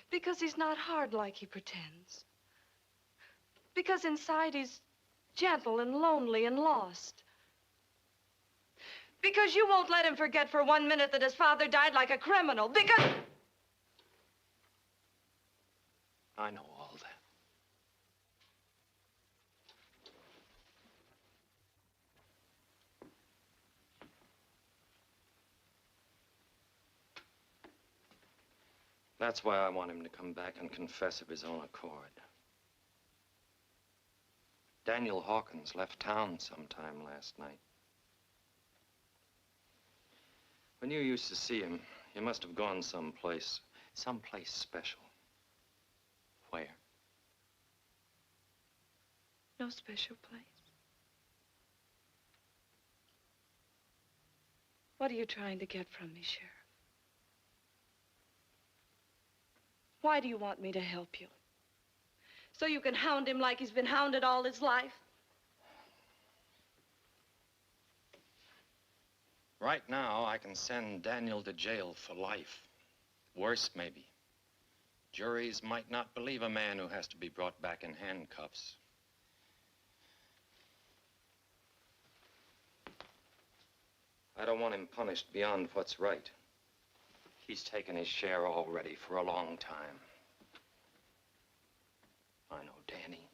Because he's not hard like he pretends. Because inside he's gentle and lonely and lost. Because you won't let him forget for 1 minute that his father died like a criminal. Because... I know all that. That's why I want him to come back and confess of his own accord. Daniel Hawkins left town sometime last night. When you used to see him, you must have gone someplace special. Where? No special place. What are you trying to get from me, Sheriff? Why do you want me to help you? So you can hound him like he's been hounded all his life? Right now, I can send Daniel to jail for life. Worse, maybe. Juries might not believe a man who has to be brought back in handcuffs. I don't want him punished beyond what's right. He's taken his share already for a long time. I know Danny.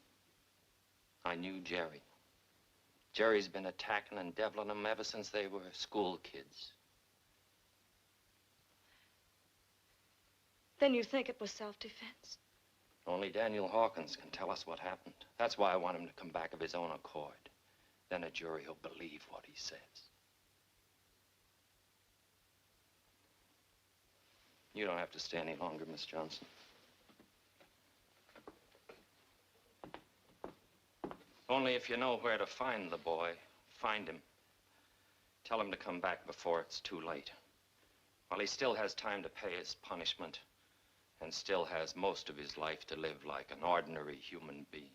I knew Jerry. Jerry's been attacking and deviling them ever since they were school kids. Then you think it was self-defense? Only Daniel Hawkins can tell us what happened. That's why I want him to come back of his own accord. Then a jury will believe what he says. You don't have to stay any longer, Miss Johnson. Only if you know where to find the boy, find him. Tell him to come back before it's too late. While he still has time to pay his punishment and still has most of his life to live like an ordinary human being.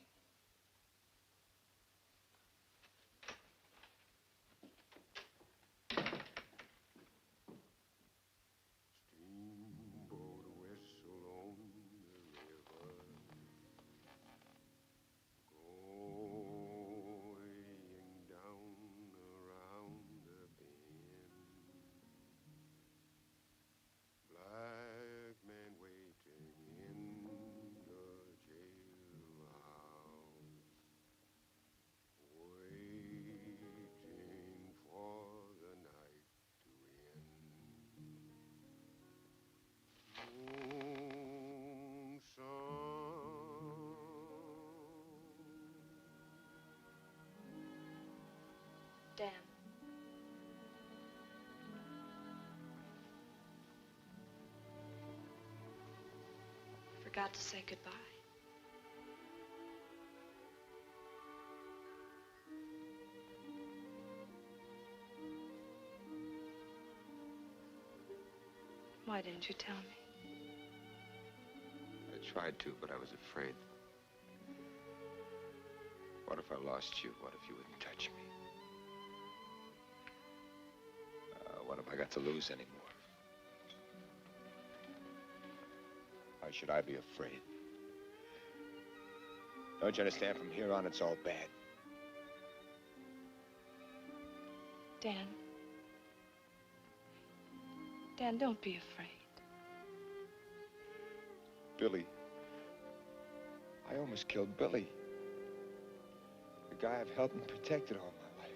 Dan. Forgot to say goodbye. Why didn't you tell me? I tried to, but I was afraid. What if I lost you? What if you wouldn't touch me? What if I got to lose anymore? Why should I be afraid? Don't you understand? From here on, it's all bad. Dan. Dan, don't be afraid. Billy. I almost killed Billy. The guy I've helped and protected all my life.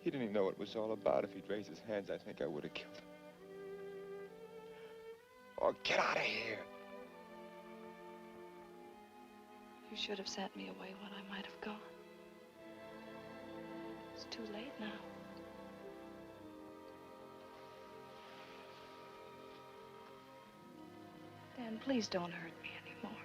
He didn't even know what it was all about. If he'd raised his hands, I think I would have killed him. Oh, get out of here. You should have sent me away when I might have gone. It's too late now. Dan, please don't hurt me anymore.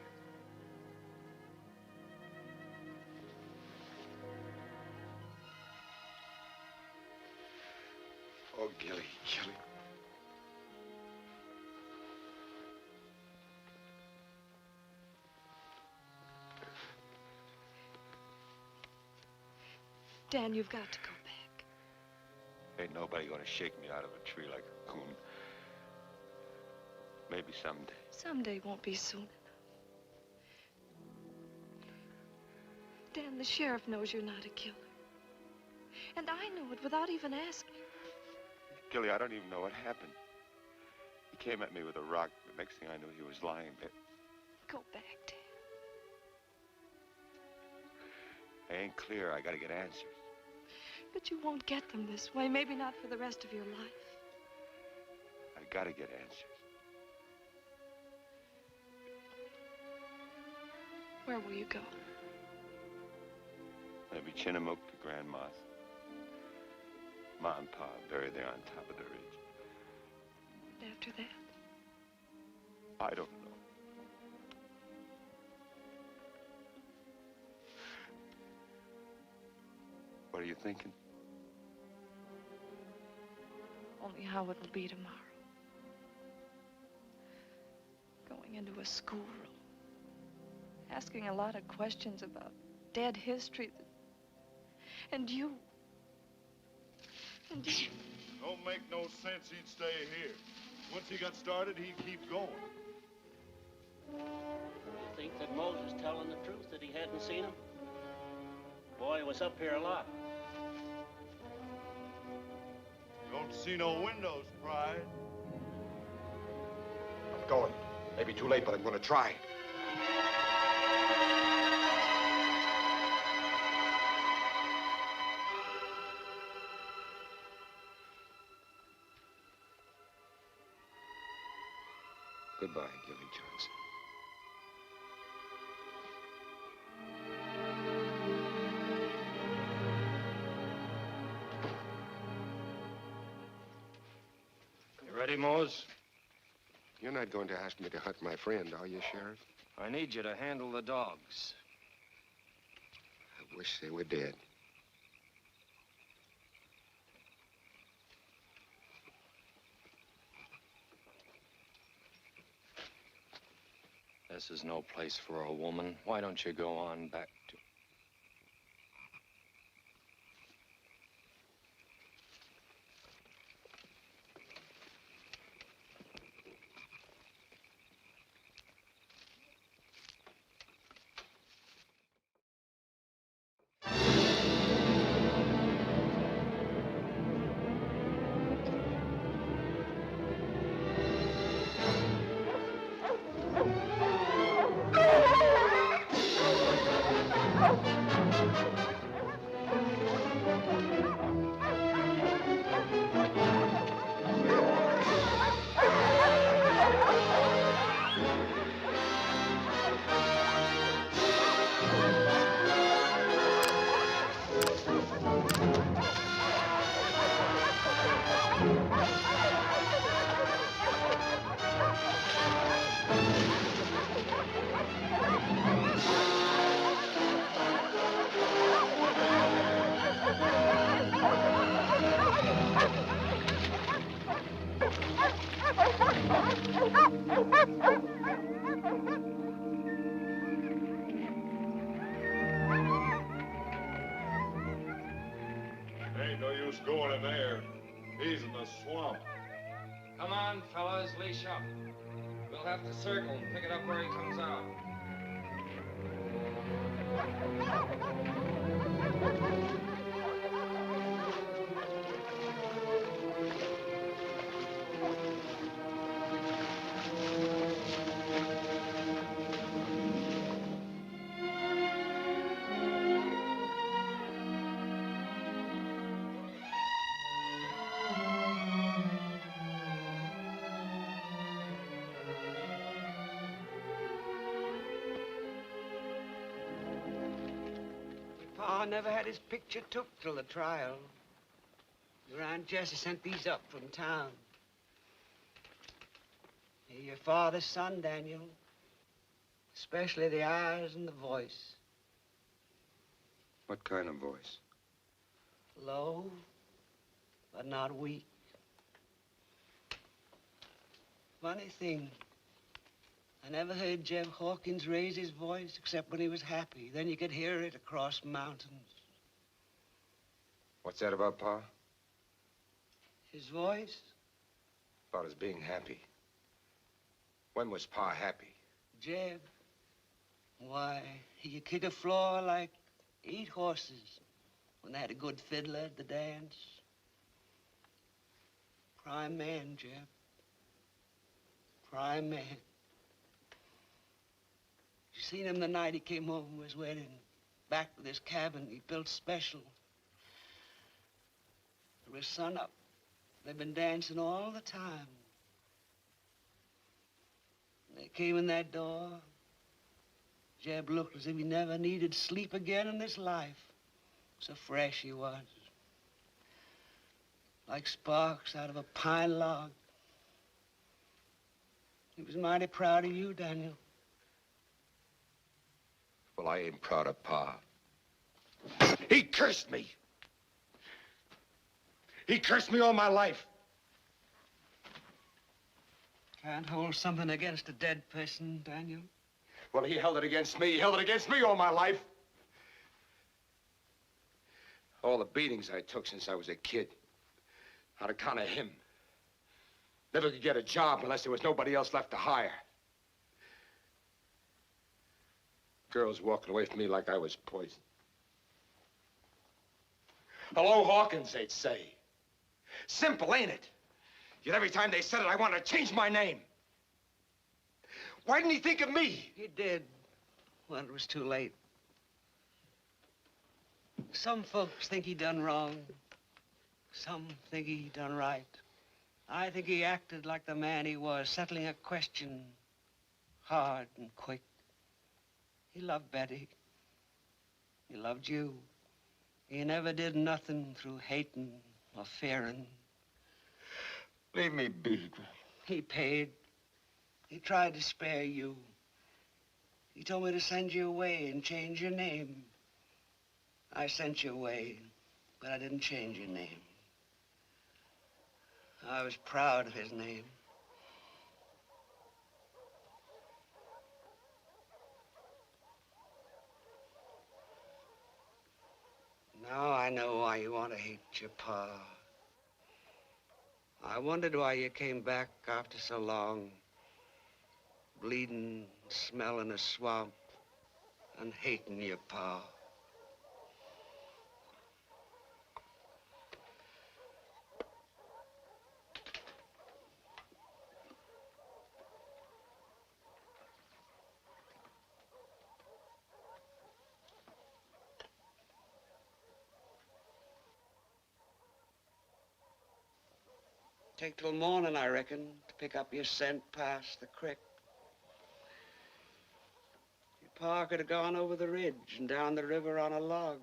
Oh, Gilly, Gilly. Dan, you've got to go back. Ain't nobody gonna shake me out of a tree like a coon. Maybe someday. Someday won't be soon enough. Dan, the sheriff knows you're not a killer. And I know it without even asking. Gilly, I don't even know what happened. He came at me with a rock. The next thing I knew, he was lying there. Go back, Dan. I ain't clear. I gotta get answers. But you won't get them this way. Maybe not for the rest of your life. I gotta get answers. Where will you go? Maybe Chinook to Grand Moss. Ma and Pa buried there on top of the ridge. And after that? I don't know. What are you thinking? Only how it will be tomorrow. Going into a schoolroom. Asking a lot of questions about dead history. And you. And you. Don't make no sense he'd stay here. Once he got started, he'd keep going. You think that Moses telling the truth, that he hadn't seen him? Boy was up here a lot. Don't see no windows, Pride. I'm going. Maybe too late, but I'm gonna try. Goodbye, Gilly Johnson. You ready, Mose? You're not going to ask me to hunt my friend, are you, Sheriff? I need you to handle the dogs. I wish they were dead. This is no place for a woman. Why don't you go on back to... Ain't no use going in there. He's in the swamp. Come on, fellas, leash up. We'll have to circle and pick it up where he comes out. Pa never had his picture took till the trial. Your Aunt Jessie sent these up from town. You're your father's son, Daniel. Especially the eyes and the voice. What kind of voice? Low, but not weak. Funny thing. I never heard Jeff Hawkins raise his voice except when he was happy. Then you could hear it across mountains. What's that about, Pa? His voice? About his being happy. When was Pa happy? Jeb. Why, he could kick a floor like 8 horses when they had a good fiddler at the dance. Prime man, Jeb. Prime man. You seen him the night he came home from his wedding? Back to this cabin he built special. There was sun up. They've been dancing all the time. When they came in that door, Jeb looked as if he never needed sleep again in this life. So fresh he was. Like sparks out of a pine log. He was mighty proud of you, Daniel. Well, I ain't proud of Pa. He cursed me. He cursed me all my life. Can't hold something against a dead person, Daniel. Well, he held it against me. He held it against me all my life. All the beatings I took since I was a kid. On account of him. Never could get a job unless there was nobody else left to hire. Girls walking away from me like I was poison. Hello, Hawkins, they'd say. Simple, ain't it? Yet every time they said it, I wanted to change my name. Why didn't he think of me? He did, when it was too late. Some folks think he done wrong. Some think he done right. I think he acted like the man he was, settling a question hard and quick. He loved Betty. He loved you. He never did nothing through hating or fearing. Leave me be, Grandma. He paid. He tried to spare you. He told me to send you away and change your name. I sent you away, but I didn't change your name. I was proud of his name. Now I know why you want to hate your pa. I wondered why you came back after so long, bleeding, smelling a swamp, and hating your pa. Take till morning, I reckon, to pick up your scent past the creek. Your pa could have gone over the ridge and down the river on a log.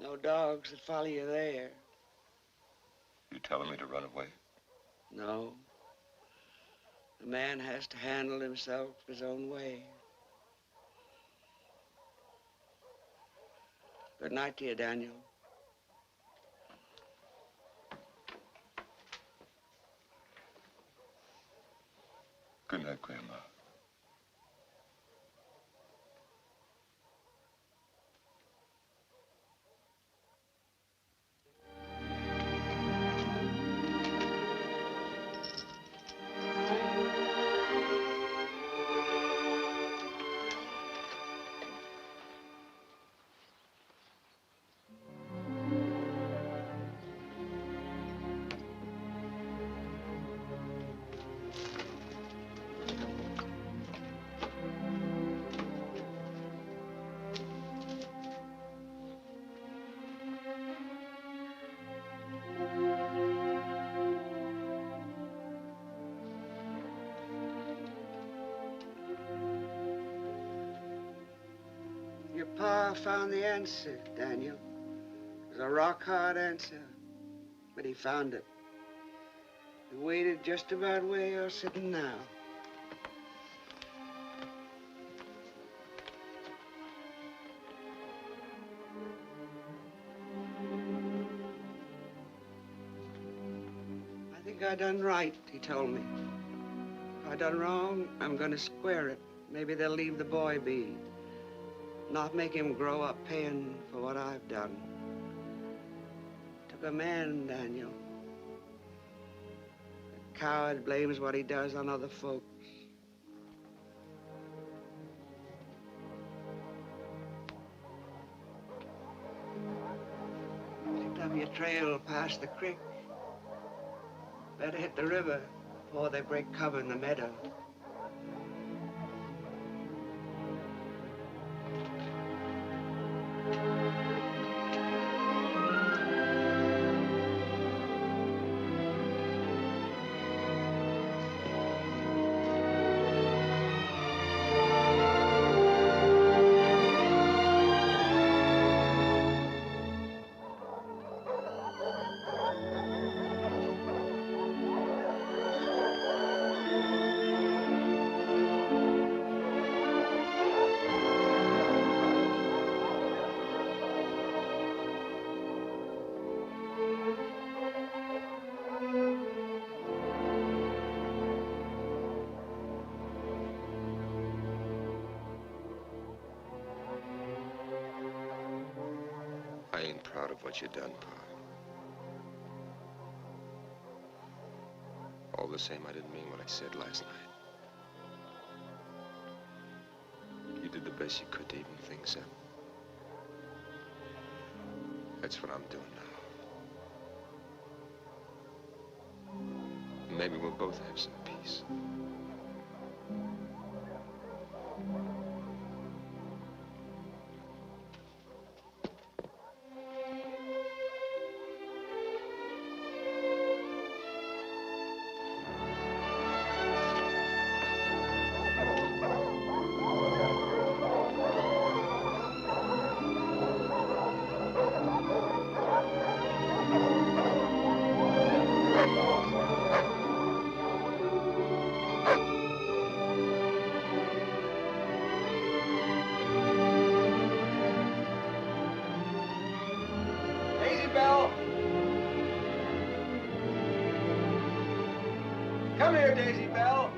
No dogs that follow you there. You telling me to run away? No. A man has to handle himself his own way. Good night to you, Daniel. Good night, Grandma. Your pa found the answer, Daniel. It was a rock-hard answer, but he found it. He waited just about where you're sitting now. I think I done right, he told me. If I done wrong, I'm gonna square it. Maybe they'll leave the boy be. Not make him grow up paying for what I've done. the man, Daniel. The coward blames what he does on other folks. Picked up your trail past the creek. Better hit the river before they break cover in the meadow. I ain't proud of what you done, Pa. All the same, I didn't mean what I said last night. You did the best you could to even things up. That's what I'm doing now. Maybe we'll both have some peace. Come here, Daisy Bell.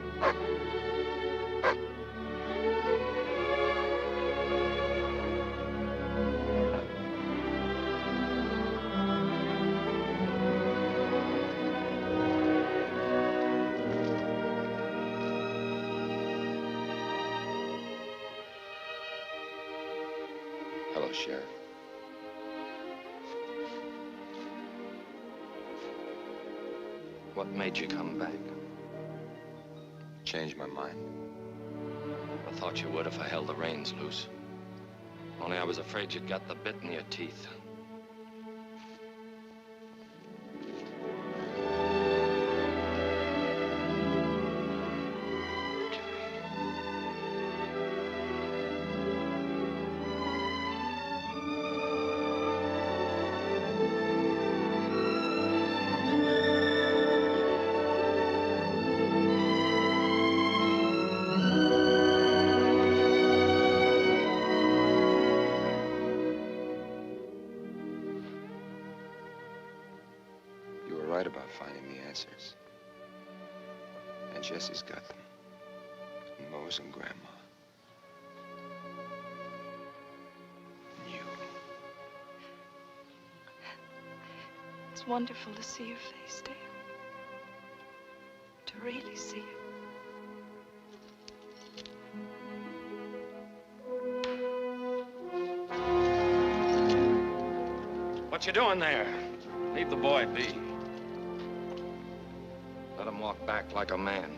Hello, Sheriff. What made you come back? Changed my mind. I thought you would if I held the reins loose. Only I was afraid you'd got the bit in your teeth. Right about finding the answers. And Jesse's got them. And Mose and Grandma. And you. It's wonderful to see your face, Dave. To really see it. What you doing there? Leave the boy be. Let him walk back like a man.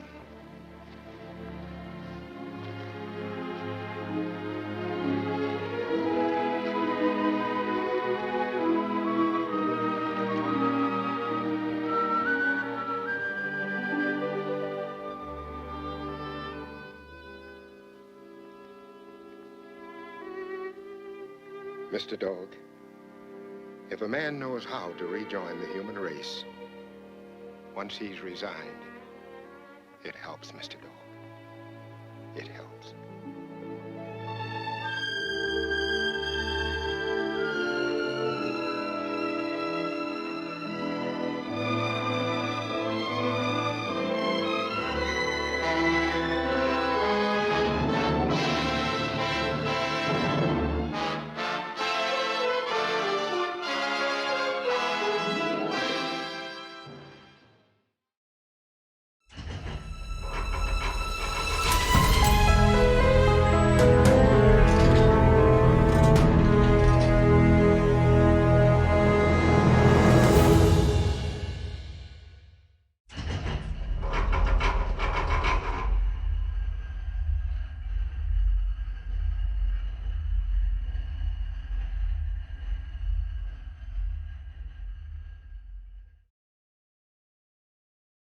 Mr. Dog, if a man knows how to rejoin the human race, once he's resigned, it helps, Mr. Dog. It helps.